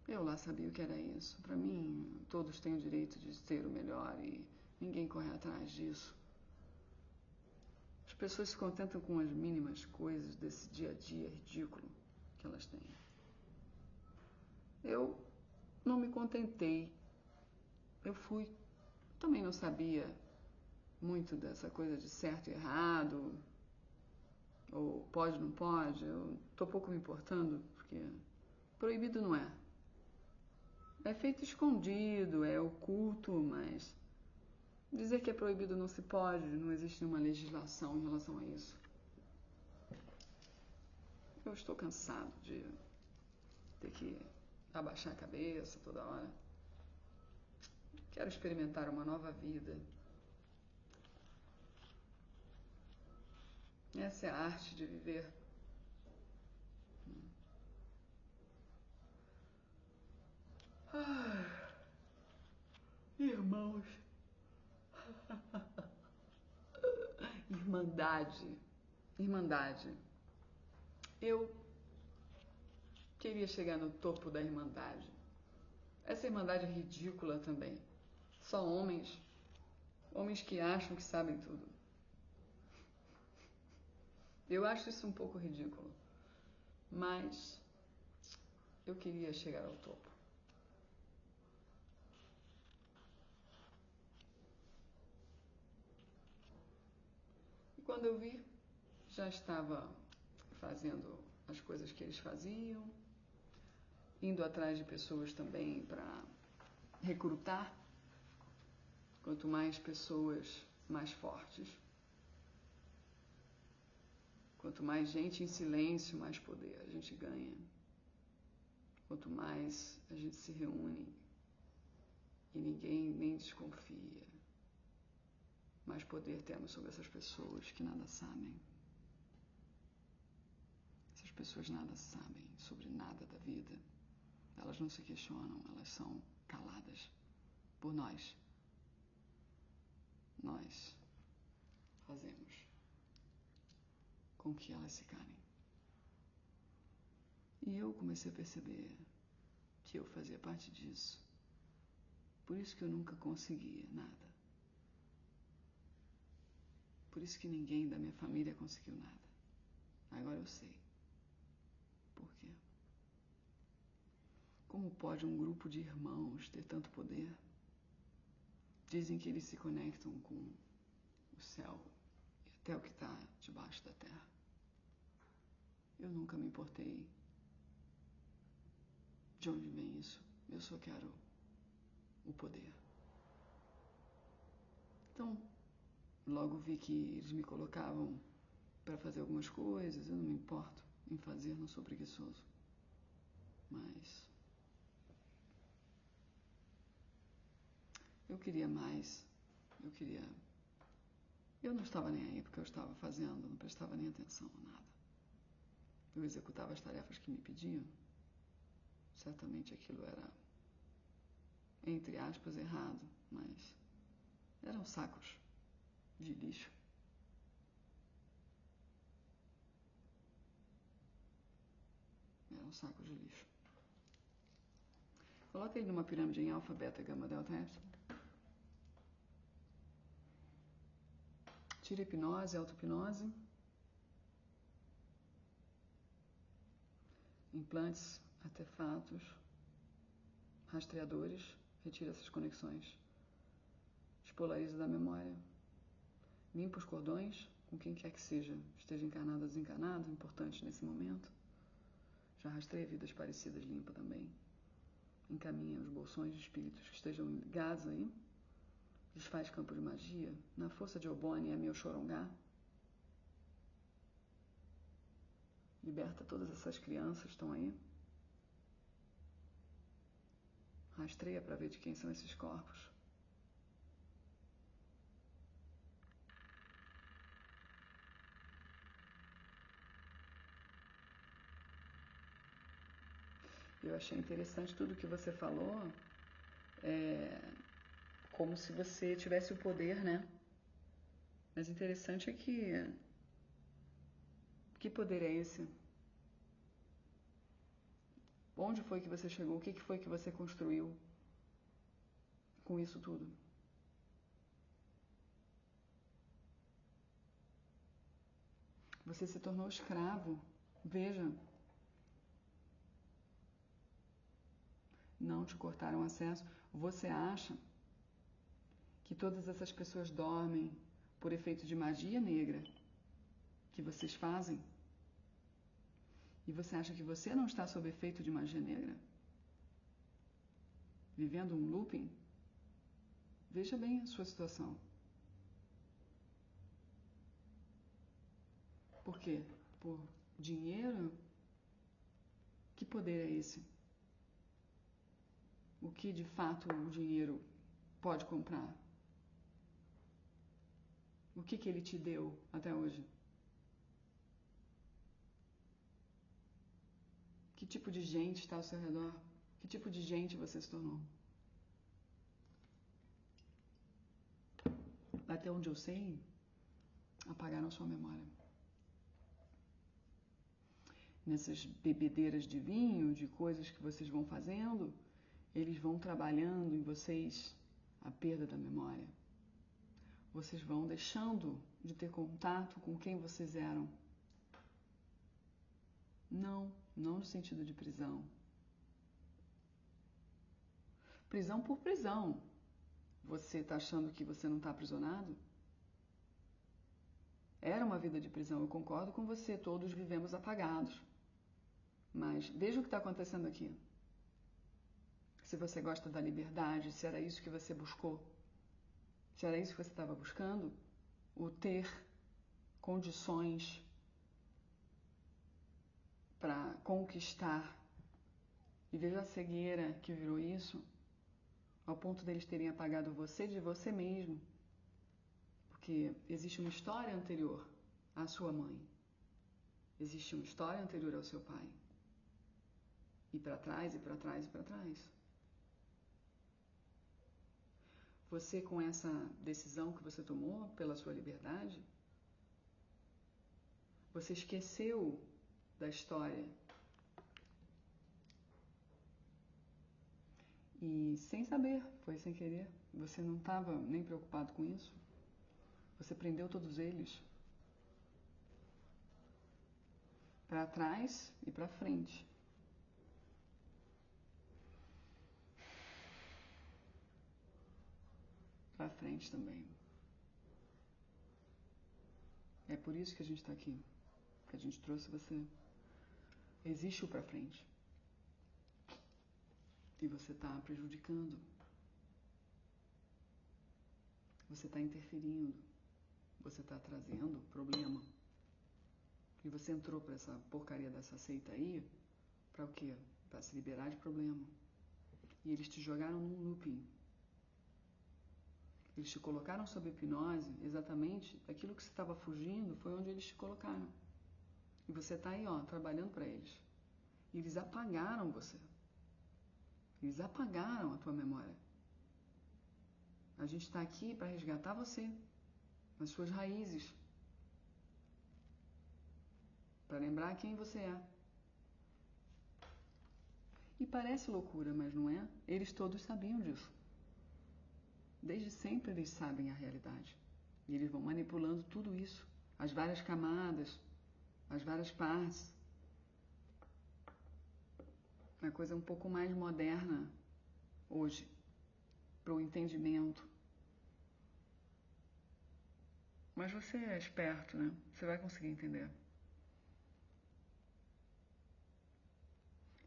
A: Eu lá sabia o que era isso. Para mim, todos têm o direito de ter o melhor e ninguém corre atrás disso. As pessoas se contentam com as mínimas coisas desse dia a dia ridículo que elas têm. Eu não me contentei. Eu fui. Também não sabia muito dessa coisa de certo e errado, ou pode, não pode. Eu tô pouco me importando, porque proibido não é. É feito escondido, é oculto, mas dizer que é proibido não se pode, não existe nenhuma legislação em relação a isso. Eu estou cansado de ter que abaixar a cabeça toda hora. Quero experimentar uma nova vida. Essa é a arte de viver. Ai, irmãos. Irmandade. Irmandade. Eu queria chegar no topo da irmandade. Essa irmandade é ridícula também. Só homens. Homens que acham que sabem tudo. Eu acho isso um pouco ridículo. Mas eu queria chegar ao topo. Quando eu vi, já estava fazendo as coisas que eles faziam, indo atrás de pessoas também para recrutar. Quanto mais pessoas, mais fortes. Quanto mais gente em silêncio, mais poder a gente ganha. Quanto mais a gente se reúne e ninguém nem desconfia, mais poder temos sobre essas pessoas que nada sabem. Essas pessoas nada sabem sobre nada da vida. Elas não se questionam, elas são caladas por nós. Nós fazemos com que elas se calem. E eu comecei a perceber que eu fazia parte disso. Por isso que eu nunca conseguia nada. Por isso que ninguém da minha família conseguiu nada. Agora eu sei. Por quê? Como pode um grupo de irmãos ter tanto poder? Dizem que eles se conectam com o céu e até o que está debaixo da terra. Eu nunca me importei de onde vem isso. Eu só quero o poder. Então, logo vi que eles me colocavam para fazer algumas coisas. Eu não me importo em fazer, não sou preguiçoso. Mas eu queria mais. Eu não estava nem aí porque eu estava fazendo, não prestava nem atenção a nada. Eu executava as tarefas que me pediam. Certamente aquilo era, entre aspas, errado, mas eram sacos de lixo. Eram sacos de lixo. Coloca ele numa pirâmide em alfa, beta, gama, delta, epsilon. Tira hipnose, auto-hipnose. Implantes, artefatos, rastreadores. Retira essas conexões. Despolariza da memória. Limpa os cordões com quem quer que seja. Esteja encarnado ou desencarnado, importante nesse momento. Já rastreia vidas parecidas, limpa também. Encaminha os bolsões de espíritos que estejam ligados aí. Desfaz campo de magia. Na força de Obone é meu Xorongá. Liberta todas essas crianças que estão aí. Rastreia para ver de quem são esses corpos. Eu achei interessante tudo que você falou. Como se você tivesse o poder, né? Mas interessante é que poder é esse? Onde foi que você chegou? O que foi que você construiu com isso tudo? Você se tornou escravo. Veja. Não te cortaram acesso. Você acha que todas essas pessoas dormem por efeito de magia negra que vocês fazem? E você acha que você não está sob efeito de magia negra? Vivendo um looping? Veja bem a sua situação. Por quê? Por dinheiro? Que poder é esse? O que de fato o dinheiro pode comprar? O que ele te deu até hoje? Que tipo de gente está ao seu redor? Que tipo de gente você se tornou? Até onde eu sei, apagaram sua memória. Nessas bebedeiras de vinho, de coisas que vocês vão fazendo, eles vão trabalhando em vocês a perda da memória. Vocês vão deixando de ter contato com quem vocês eram. Não no sentido de prisão. Prisão por prisão. Você está achando que você não está aprisionado? Era uma vida de prisão, eu concordo com você, todos vivemos apagados. Mas veja o que está acontecendo aqui. Se você gosta da liberdade, se era isso que você buscou, se era isso que você estava buscando, o ter condições para conquistar, e veja a cegueira que virou isso, ao ponto deles terem apagado você de você mesmo, porque existe uma história anterior à sua mãe, existe uma história anterior ao seu pai, e para trás, e para trás, e para trás. Você, com essa decisão que você tomou pela sua liberdade, você esqueceu da história. E sem saber, foi sem querer. Você não estava nem preocupado com isso. Você prendeu todos eles para trás e para frente. Para frente também. É por isso que a gente está aqui. Que a gente trouxe você. Existe o para frente. E você está prejudicando. Você está interferindo. Você está trazendo problema. E você entrou para essa porcaria dessa seita aí, para o quê? Para se liberar de problema. E eles te jogaram num looping. Eles te colocaram sob hipnose, exatamente aquilo que você estava fugindo foi onde eles te colocaram. E você está aí, ó, trabalhando para eles. E eles apagaram você. Eles apagaram a tua memória. A gente está aqui para resgatar você, nas suas raízes. Para lembrar quem você é. E parece loucura, mas não é? Eles todos sabiam disso. Desde sempre eles sabem a realidade. E eles vão manipulando tudo isso. As várias camadas, as várias partes. Uma coisa um pouco mais moderna hoje. Para o entendimento. Mas você é esperto, né? Você vai conseguir entender.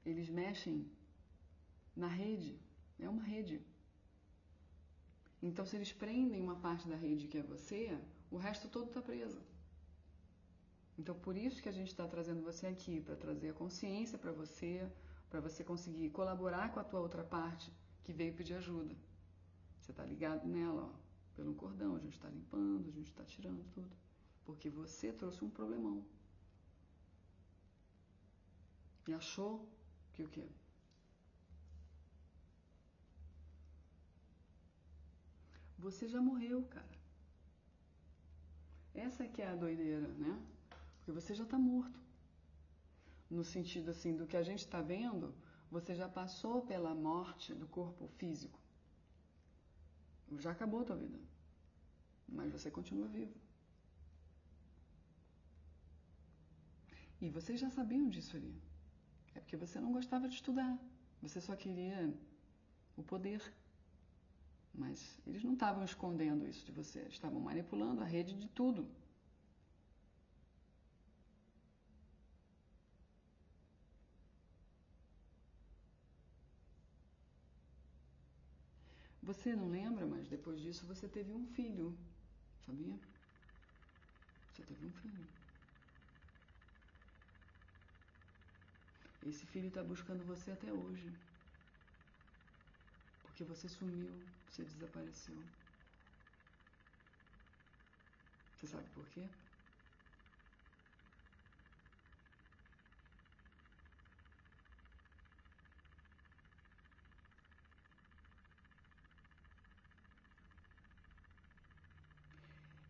A: Eles mexem na rede. É uma rede. Então, se eles prendem uma parte da rede que é você, o resto todo está preso. Então, por isso que a gente está trazendo você aqui, para trazer a consciência para você conseguir colaborar com a tua outra parte que veio pedir ajuda. Você está ligado nela, ó, pelo cordão, a gente está limpando, a gente está tirando tudo. Porque você trouxe um problemão. E achou que o quê? Você já morreu, cara. Essa que é a doideira, né? Porque você já está morto. No sentido assim, do que a gente está vendo, você já passou pela morte do corpo físico. Já acabou a tua vida. Mas você continua vivo. E vocês já sabiam disso ali. É porque você não gostava de estudar. Você só queria o poder. Mas eles não estavam escondendo isso de você. Eles estavam manipulando a rede de tudo. Você não lembra, mas depois disso você teve um filho. Sabia? Você teve um filho. Esse filho está buscando você até hoje. Porque você sumiu, você desapareceu. Você sabe por quê?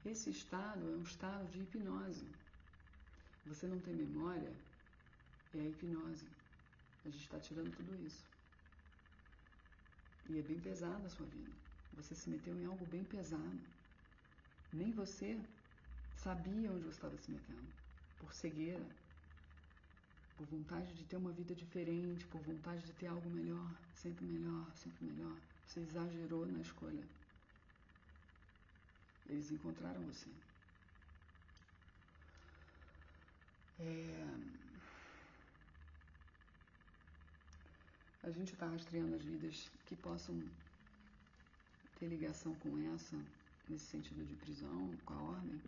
A: Esse estado é um estado de hipnose. Você não tem memória, é a hipnose. A gente está tirando tudo isso. E é bem pesada a sua vida. Você se meteu em algo bem pesado. Nem você sabia onde você estava se metendo. Por cegueira. Por vontade de ter uma vida diferente. Por vontade de ter algo melhor. Sempre melhor, sempre melhor. Você exagerou na escolha. Eles encontraram você. A gente está rastreando as vidas que possam ter ligação com essa, nesse sentido de prisão, com a ordem.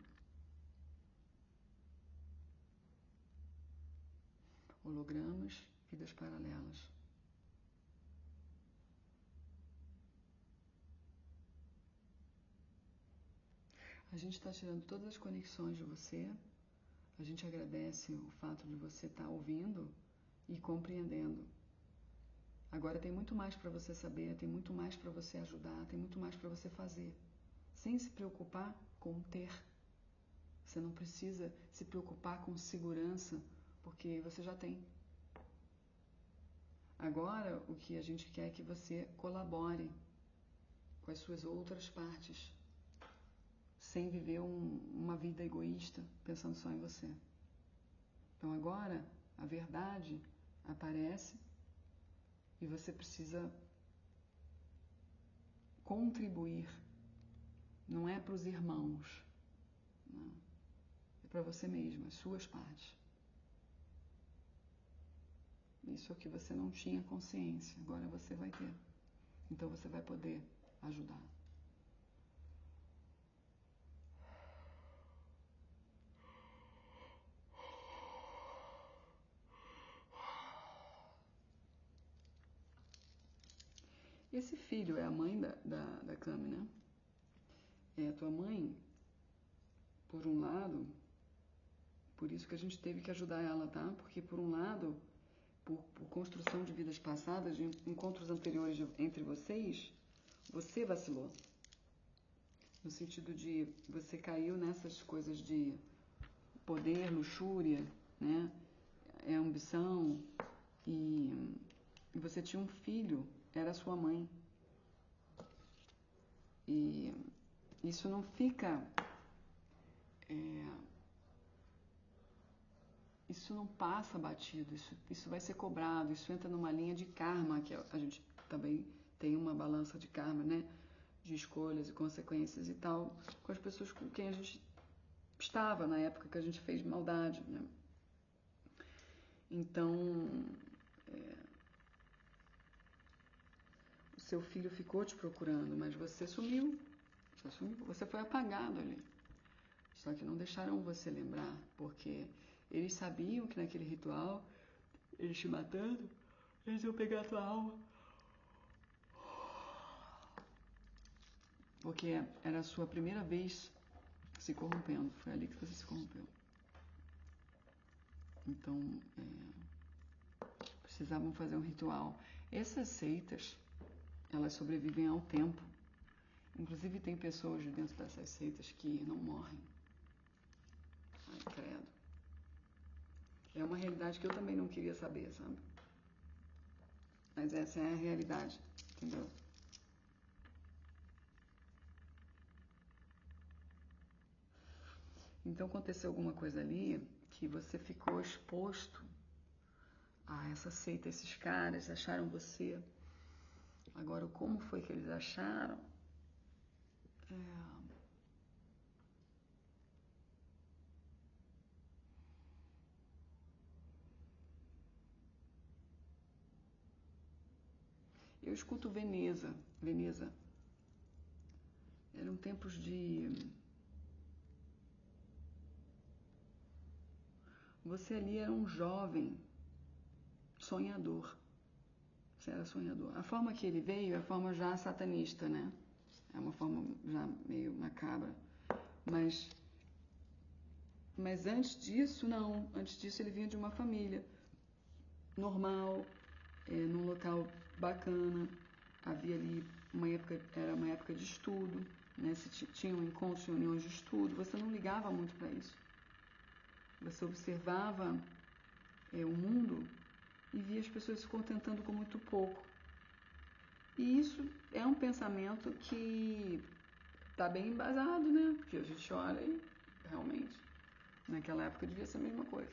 A: Hologramas, vidas paralelas. A gente está tirando todas as conexões de você. A gente agradece o fato de você estar ouvindo e compreendendo. Agora tem muito mais para você saber, tem muito mais para você ajudar, tem muito mais para você fazer. Sem se preocupar com ter. Você não precisa se preocupar com segurança, porque você já tem. Agora, o que a gente quer é que você colabore com as suas outras partes, sem viver uma vida egoísta, pensando só em você. Então agora, a verdade aparece e você precisa contribuir. Não é para os irmãos, não. É para você mesmo, as suas partes. Isso é o que você não tinha consciência, agora você vai ter. Então você vai poder ajudar. Esse filho é a mãe da Cami, né? É a tua mãe, por um lado, por isso que a gente teve que ajudar ela, tá? Porque por um lado, por construção de vidas passadas, de encontros anteriores entre vocês, você vacilou. No sentido de você caiu nessas coisas de poder, luxúria, né? Ambição. E você tinha um filho, era sua mãe. E isso não fica... isso não passa batido, isso vai ser cobrado, isso entra numa linha de karma, que a gente também tem uma balança de karma, né? De escolhas e consequências e tal, com as pessoas com quem a gente estava na época que a gente fez maldade, né? Então, o seu filho ficou te procurando, mas você sumiu, você foi apagado ali. Só que não deixaram você lembrar, porque eles sabiam que naquele ritual, eles te matando, eles iam pegar a tua alma. Porque era a sua primeira vez se corrompendo, foi ali que você se corrompeu. Então, precisavam fazer um ritual. Essas seitas, elas sobrevivem ao tempo. Inclusive tem pessoas de dentro dessas seitas que não morrem. Ai, credo. É uma realidade que eu também não queria saber, sabe? Mas essa é a realidade, entendeu? Então aconteceu alguma coisa ali que você ficou exposto a essa seita, esses caras acharam você. Agora, como foi que eles acharam? Eu escuto Veneza. Eram tempos de... Você ali era um jovem sonhador. Você era sonhador. A forma que ele veio é a forma já satanista, né? É uma forma já meio macabra. Mas antes disso, não. Antes disso, ele vinha de uma família normal, num local bacana. Havia ali era uma época de estudo, né? Se tinham encontros, reuniões de estudo. Você não ligava muito para isso. Você observava o mundo e via as pessoas se contentando com muito pouco. E isso é um pensamento que está bem embasado, né? Porque a gente olha e realmente, naquela época devia ser a mesma coisa.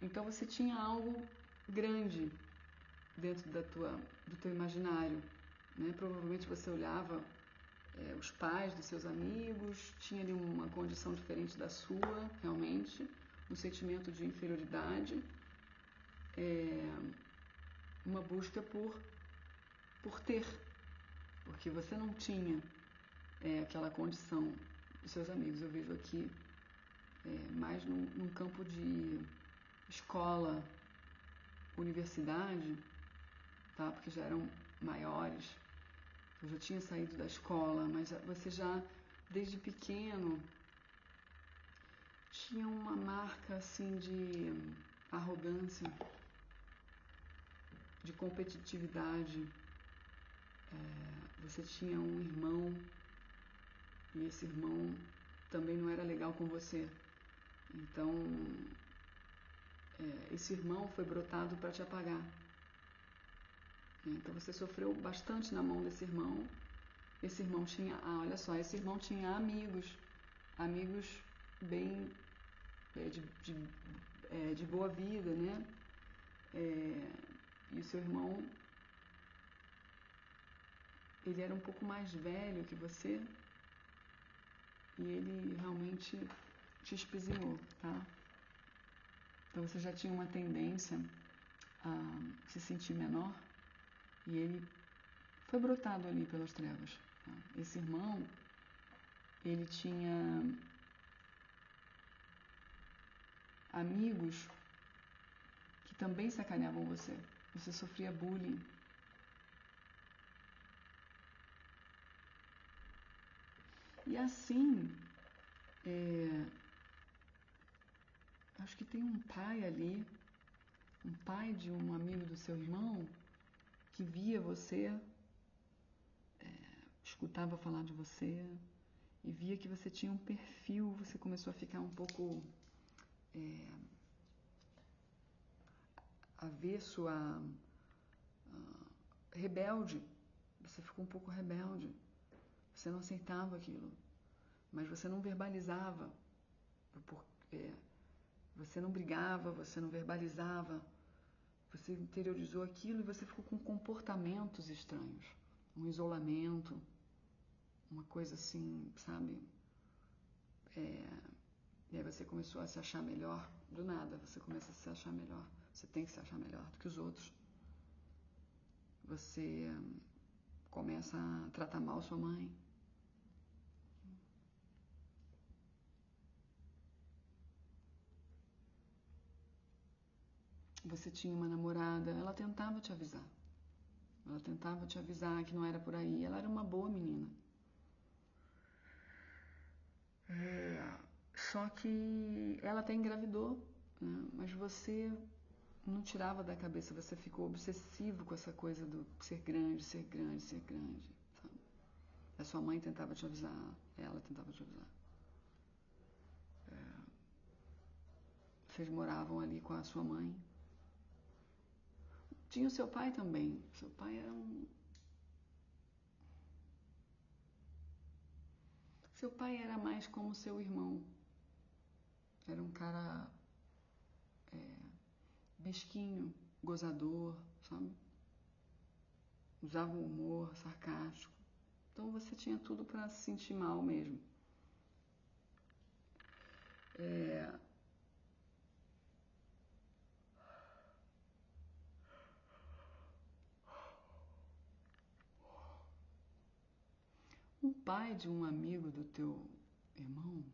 A: Então você tinha algo grande dentro do teu imaginário, né? Provavelmente você olhava os pais dos seus amigos, tinha ali uma condição diferente da sua, realmente, um sentimento de inferioridade, uma busca por ter, porque você não tinha aquela condição dos seus amigos. Eu vejo aqui mais num campo de escola, universidade, tá? Porque já eram maiores. Eu já tinha saído da escola, mas você já, desde pequeno, tinha uma marca assim de arrogância, de competitividade. Você tinha um irmão e esse irmão também não era legal com você. Então, esse irmão foi brotado para te apagar. Então você sofreu bastante na mão desse irmão. Esse irmão tinha, olha só, esse irmão tinha amigos bem de boa vida, né? E o seu irmão, ele era um pouco mais velho que você e ele realmente te espizinhou, tá? Então você já tinha uma tendência a se sentir menor e ele foi brotado ali pelas trevas. Tá? Esse irmão, ele tinha amigos que também sacaneavam você. Você sofria bullying. E assim, acho que tem um pai ali, um pai de um amigo do seu irmão, que via você, escutava falar de você e via que você tinha um perfil, você começou a ficar um pouco avesso a rebelde. Você ficou um pouco rebelde. Você não aceitava aquilo, mas você não verbalizava. Você não brigava, você não verbalizava. Você interiorizou aquilo e você ficou com comportamentos estranhos. Um isolamento, uma coisa assim, sabe? E aí você começou a se achar melhor do nada. Você começa a se achar melhor. Você tem que se achar melhor do que os outros. Você começa a tratar mal sua mãe. Você tinha uma namorada, ela tentava te avisar. Ela tentava te avisar que não era por aí. Ela era uma boa menina. Só que ela até engravidou, né? Mas você não tirava da cabeça, você ficou obsessivo com essa coisa do ser grande, ser grande, ser grande, sabe? A sua mãe tentava te avisar, ela tentava te avisar. Vocês moravam ali com a sua mãe. Tinha o seu pai também. Seu pai era Seu pai era mais como seu irmão. Era um cara mesquinho, gozador, sabe? Usava o humor sarcástico. Então você tinha tudo para se sentir mal mesmo. Um pai de um amigo do teu irmão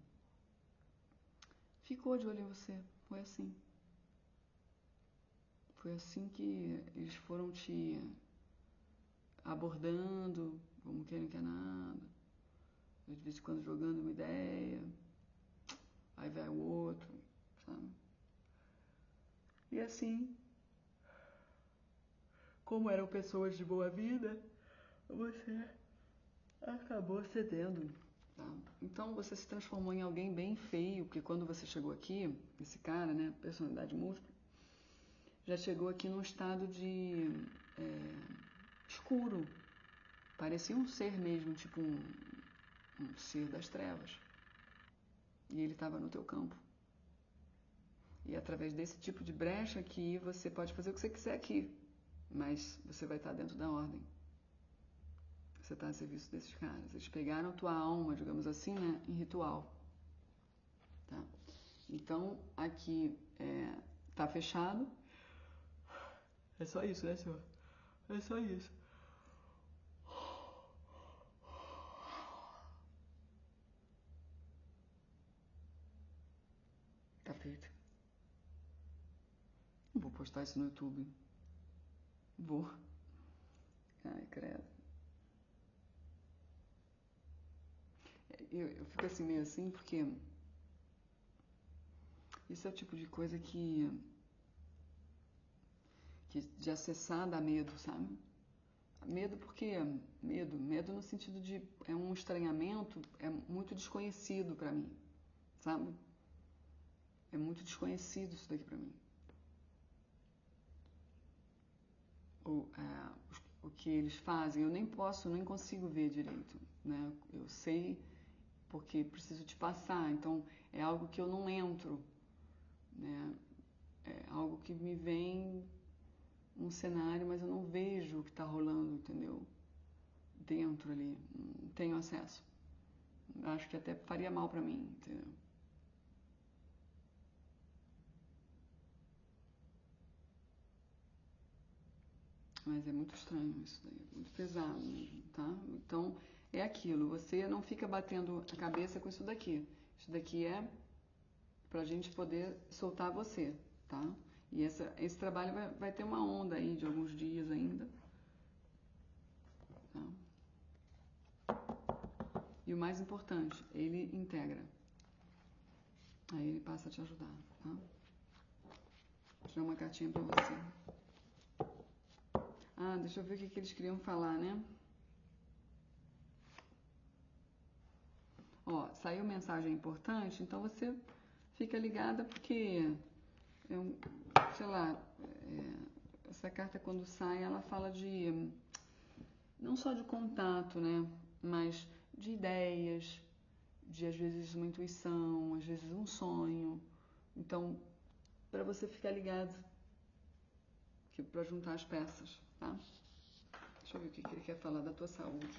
A: ficou de olho em você. Foi assim. Foi assim que eles foram te abordando, como quem não quer nada. De vez em quando jogando uma ideia. Aí vai o outro, sabe? E assim, como eram pessoas de boa vida, você acabou cedendo. Tá? Então você se transformou em alguém bem feio, porque quando você chegou aqui, esse cara, né, personalidade múltipla, já chegou aqui num estado de escuro. Parecia um ser mesmo, tipo um ser das trevas. E ele estava no teu campo. E através desse tipo de brecha aqui, você pode fazer o que você quiser aqui, mas você vai estar dentro da ordem. Você está a serviço desses caras. Eles pegaram tua alma, digamos assim, né, em ritual. Tá? Então, aqui tá fechado. É só isso, né, senhor? É só isso. Tá feito. Vou postar isso no YouTube. Vou. Ai, credo. Eu fico assim, meio assim, porque isso é o tipo de coisa que de acessar dá medo, sabe? Medo porque medo no sentido de é um estranhamento, é muito desconhecido pra mim, sabe? É muito desconhecido isso daqui pra mim. O que eles fazem, eu nem consigo ver direito, né? Eu sei porque preciso te passar, então é algo que eu não entro, né? É algo que me vem um cenário, mas eu não vejo o que está rolando, entendeu? Dentro ali, não tenho acesso. Acho que até faria mal para mim, entendeu? Mas é muito estranho isso daí, muito pesado mesmo, tá? Então, é aquilo, você não fica batendo a cabeça com isso daqui. Isso daqui é pra gente poder soltar você, tá? E esse trabalho vai ter uma onda aí de alguns dias ainda, tá? E o mais importante, ele integra. Aí ele passa a te ajudar, tá? Vou tirar uma cartinha pra você. Ah, deixa eu ver o que eles queriam falar, né? Ó, saiu mensagem importante, então você fica ligada porque, sei lá, essa carta quando sai, ela fala de, não só de contato, né? Mas de ideias, de às vezes uma intuição, às vezes um sonho. Então, para você ficar ligado, para juntar as peças, tá? Deixa eu ver o que ele quer falar da tua saúde.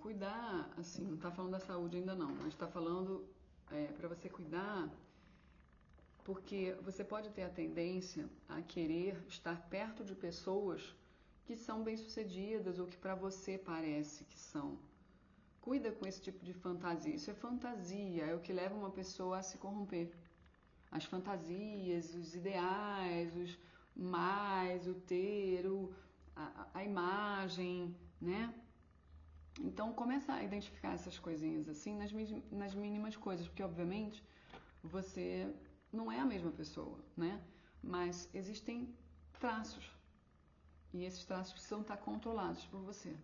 A: Cuidar, assim, não está falando da saúde ainda não, mas está falando para você cuidar, porque você pode ter a tendência a querer estar perto de pessoas que são bem-sucedidas ou que para você parece que são. Cuida com esse tipo de fantasia. Isso é fantasia, é o que leva uma pessoa a se corromper. As fantasias, os ideais, os mais, o ter, a imagem, né? Então começa a identificar essas coisinhas assim nas mínimas coisas, porque obviamente você não é a mesma pessoa, né? Mas existem traços e esses traços precisam estar controlados por você,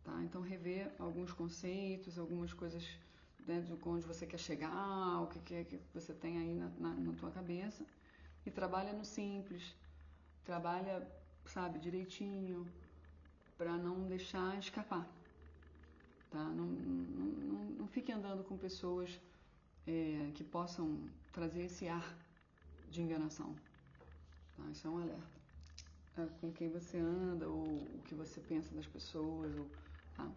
A: tá? Então rever alguns conceitos, algumas coisas, né, de onde você quer chegar, o que é que você tem aí na tua cabeça e trabalha no simples, trabalha, sabe, direitinho para não deixar escapar. Tá? Não fique andando com pessoas que possam trazer esse ar de enganação. Tá? Isso é um alerta. Com quem você anda, ou o que você pensa das pessoas. Tá?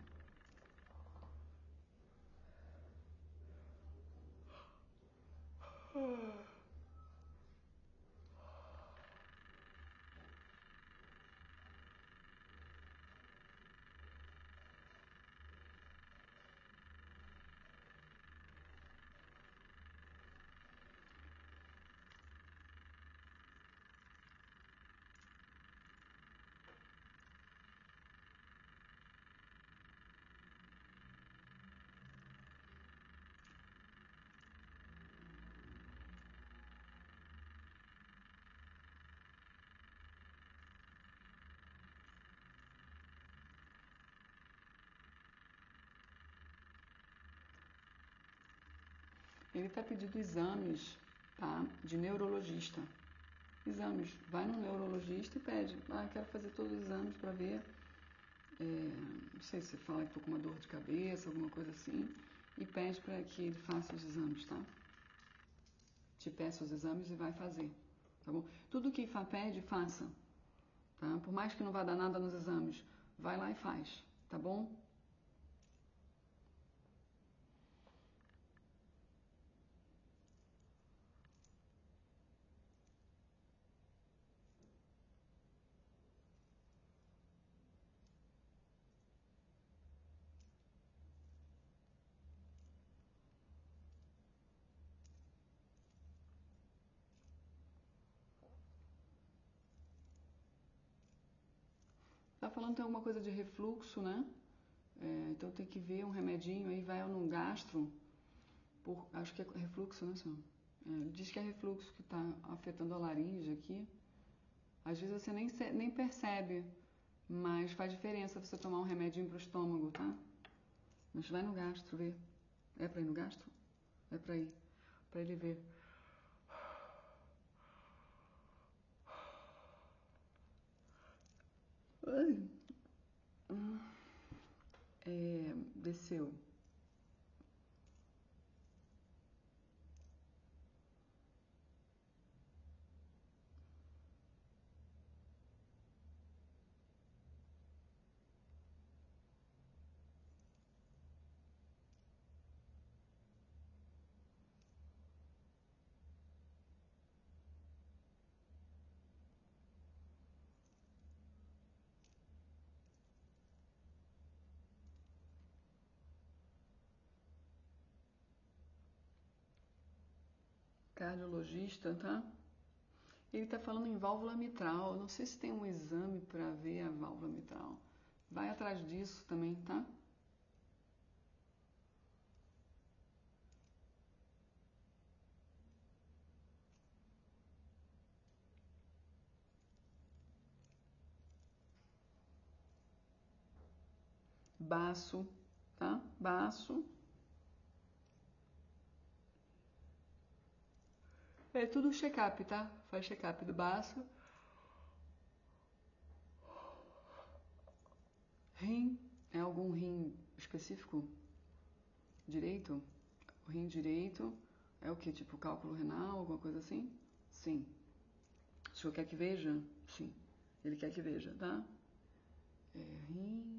A: Ele está pedindo exames tá? De neurologista. Exames. Vai no neurologista e pede. Ah, quero fazer todos os exames para ver. Não sei se você fala que estou com uma dor de cabeça, alguma coisa assim. E pede para que ele faça os exames, tá? Te peça os exames e vai fazer, tá bom? Tudo que pede, faça, tá? Por mais que não vá dar nada nos exames, vai lá e faz, tá bom? Tá falando que tem alguma coisa de refluxo, né? Então tem que ver um remedinho aí, vai no gastro, acho que é refluxo, né, senhor? Ele diz que é refluxo que está afetando a laringe aqui. Às vezes você nem percebe, mas faz diferença você tomar um remedinho pro estômago, tá? Mas vai no gastro ver. É pra ir no gastro? É pra ir. Pra ele ver. Ai. Desceu. Cardiologista, tá? Ele tá falando em válvula mitral. Não sei se tem um exame pra ver a válvula mitral. Vai atrás disso também, tá? Baço, tá? Baço. É tudo check-up, tá? Faz check-up do baço. Rim. É algum rim específico? Direito? O rim direito é o que? Tipo cálculo renal, alguma coisa assim? Sim. O senhor quer que veja? Sim. Ele quer que veja, tá? Rim.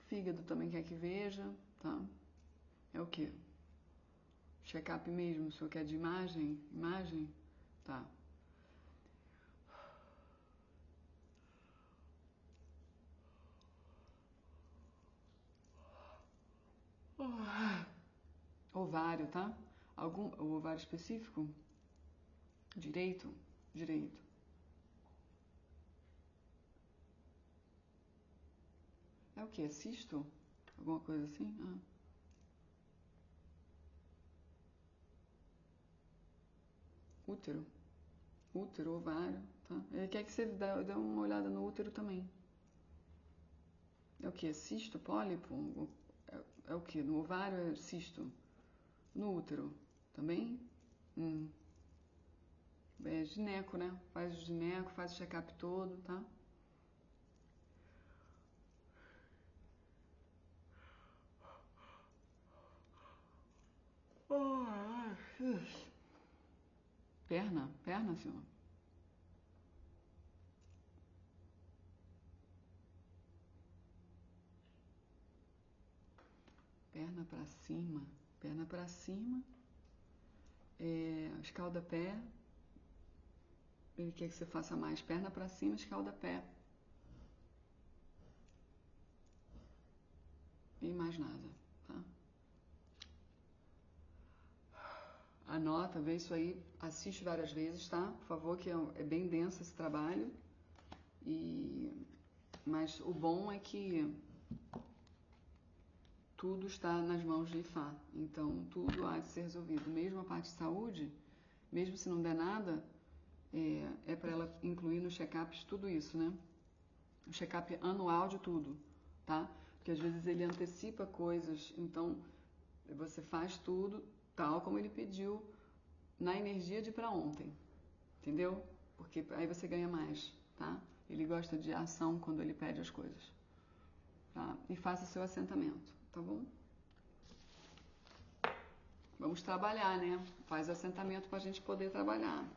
A: Fígado também quer que veja, tá? É o que? Check-up mesmo, o senhor quer de imagem? Imagem? Tá. Ovário, tá? Algum ovário específico? Direito? Direito. É o que? É cisto? Alguma coisa assim? Útero. Útero, ovário, tá? Ele quer que você dê uma olhada no útero também. É o que? É cisto, pólipo? É o que? No ovário é cisto? No útero também? É gineco, né? Faz o gineco, faz o check-up todo, tá? Perna? Perna, senhor? Perna pra cima. Perna pra cima. Escalda-pé. Ele quer que você faça mais perna pra cima, escalda-pé. E mais nada, tá? Anota, vê isso aí, assiste várias vezes, tá? Por favor, que é bem denso esse trabalho. Mas o bom é que tudo está nas mãos de Ifá. Então, tudo há de ser resolvido. Mesmo a parte de saúde, mesmo se não der nada, é para ela incluir nos check-ups tudo isso, né? um check-up anual de tudo, tá? Porque às vezes ele antecipa coisas, então você faz tudo tal como ele pediu na energia de para ontem, entendeu? Porque aí você ganha mais, tá? Ele gosta de ação quando ele pede as coisas, tá? E faça seu assentamento, tá bom? Vamos trabalhar, né? Faz assentamento para a gente poder trabalhar.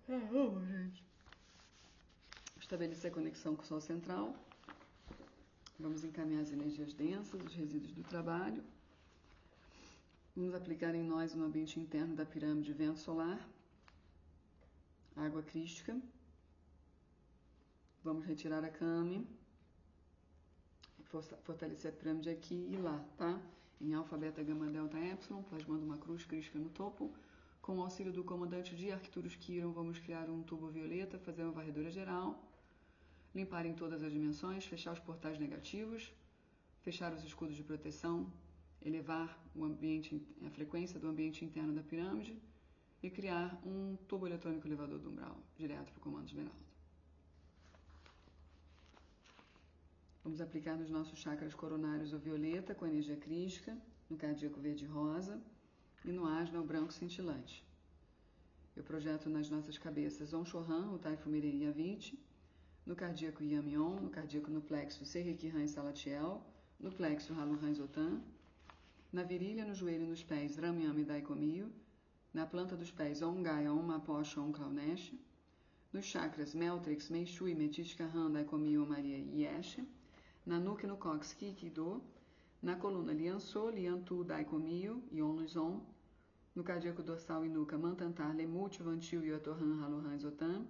A: Vamos, gente. Estabelecer a conexão com o Sol Central. Vamos encaminhar as energias densas, os resíduos do trabalho. Vamos aplicar em nós no ambiente interno da pirâmide vento solar, água crística. Vamos retirar a Kami, fortalecer a pirâmide aqui e lá, tá? Em alfa, beta, gama, delta, epsilon, plasmando uma cruz crística no topo. Com o auxílio do comandante de Arcturus Quiron, vamos criar um tubo violeta, fazer uma varredura geral, limpar em todas as dimensões, fechar os portais negativos, fechar os escudos de proteção, elevar a frequência do ambiente interno da pirâmide e criar um tubo eletrônico elevador do umbral, direto para o comando esmeralda. Vamos aplicar nos nossos chakras coronários o violeta com energia crística, no cardíaco verde e rosa e no asna o branco cintilante. Eu projeto nas nossas cabeças Om Shohan, o Taifu Mirei e Aviti, no cardíaco Yamion, no cardíaco no plexo Serrekihan e Salatiel, no plexo Haluhan e Zotan, na virilha, no joelho e nos pés Ram Yam e Daikomio, na planta dos pés Om Gaia, Om Mapocha, Om Klaunesh, nos chakras Meltrix, Meishui, Metisca Han, Daikomio, Maria e Yesh, na nuca e no cox Kikido, na coluna Lianso, Liantu, Daikomio e Om Luzon, no cardíaco dorsal e nuca Mantantar, Lemut, Vantil, Yotohan, Haluhan e Zotan,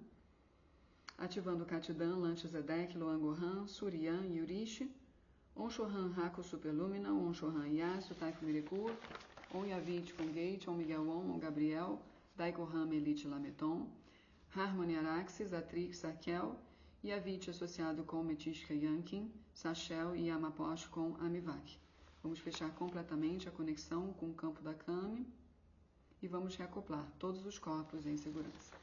A: ativando Katidan, Lanchizedek, Loangohan, Suryan e Urishi, Om Shohan, Haku Superlumina, Om Shohan, Yasu, Taifu Mirekur, Om Yavit com Gate, Om Miguel Om Gabriel, Daikoham, Elite Lameton, Harmony Araxis, Atrix, Arkel, e Yavit associado com Metisca Yankin, Sachel e Yamaposh com Amivak. Vamos fechar completamente a conexão com o campo da Kami e vamos reacoplar todos os corpos em segurança.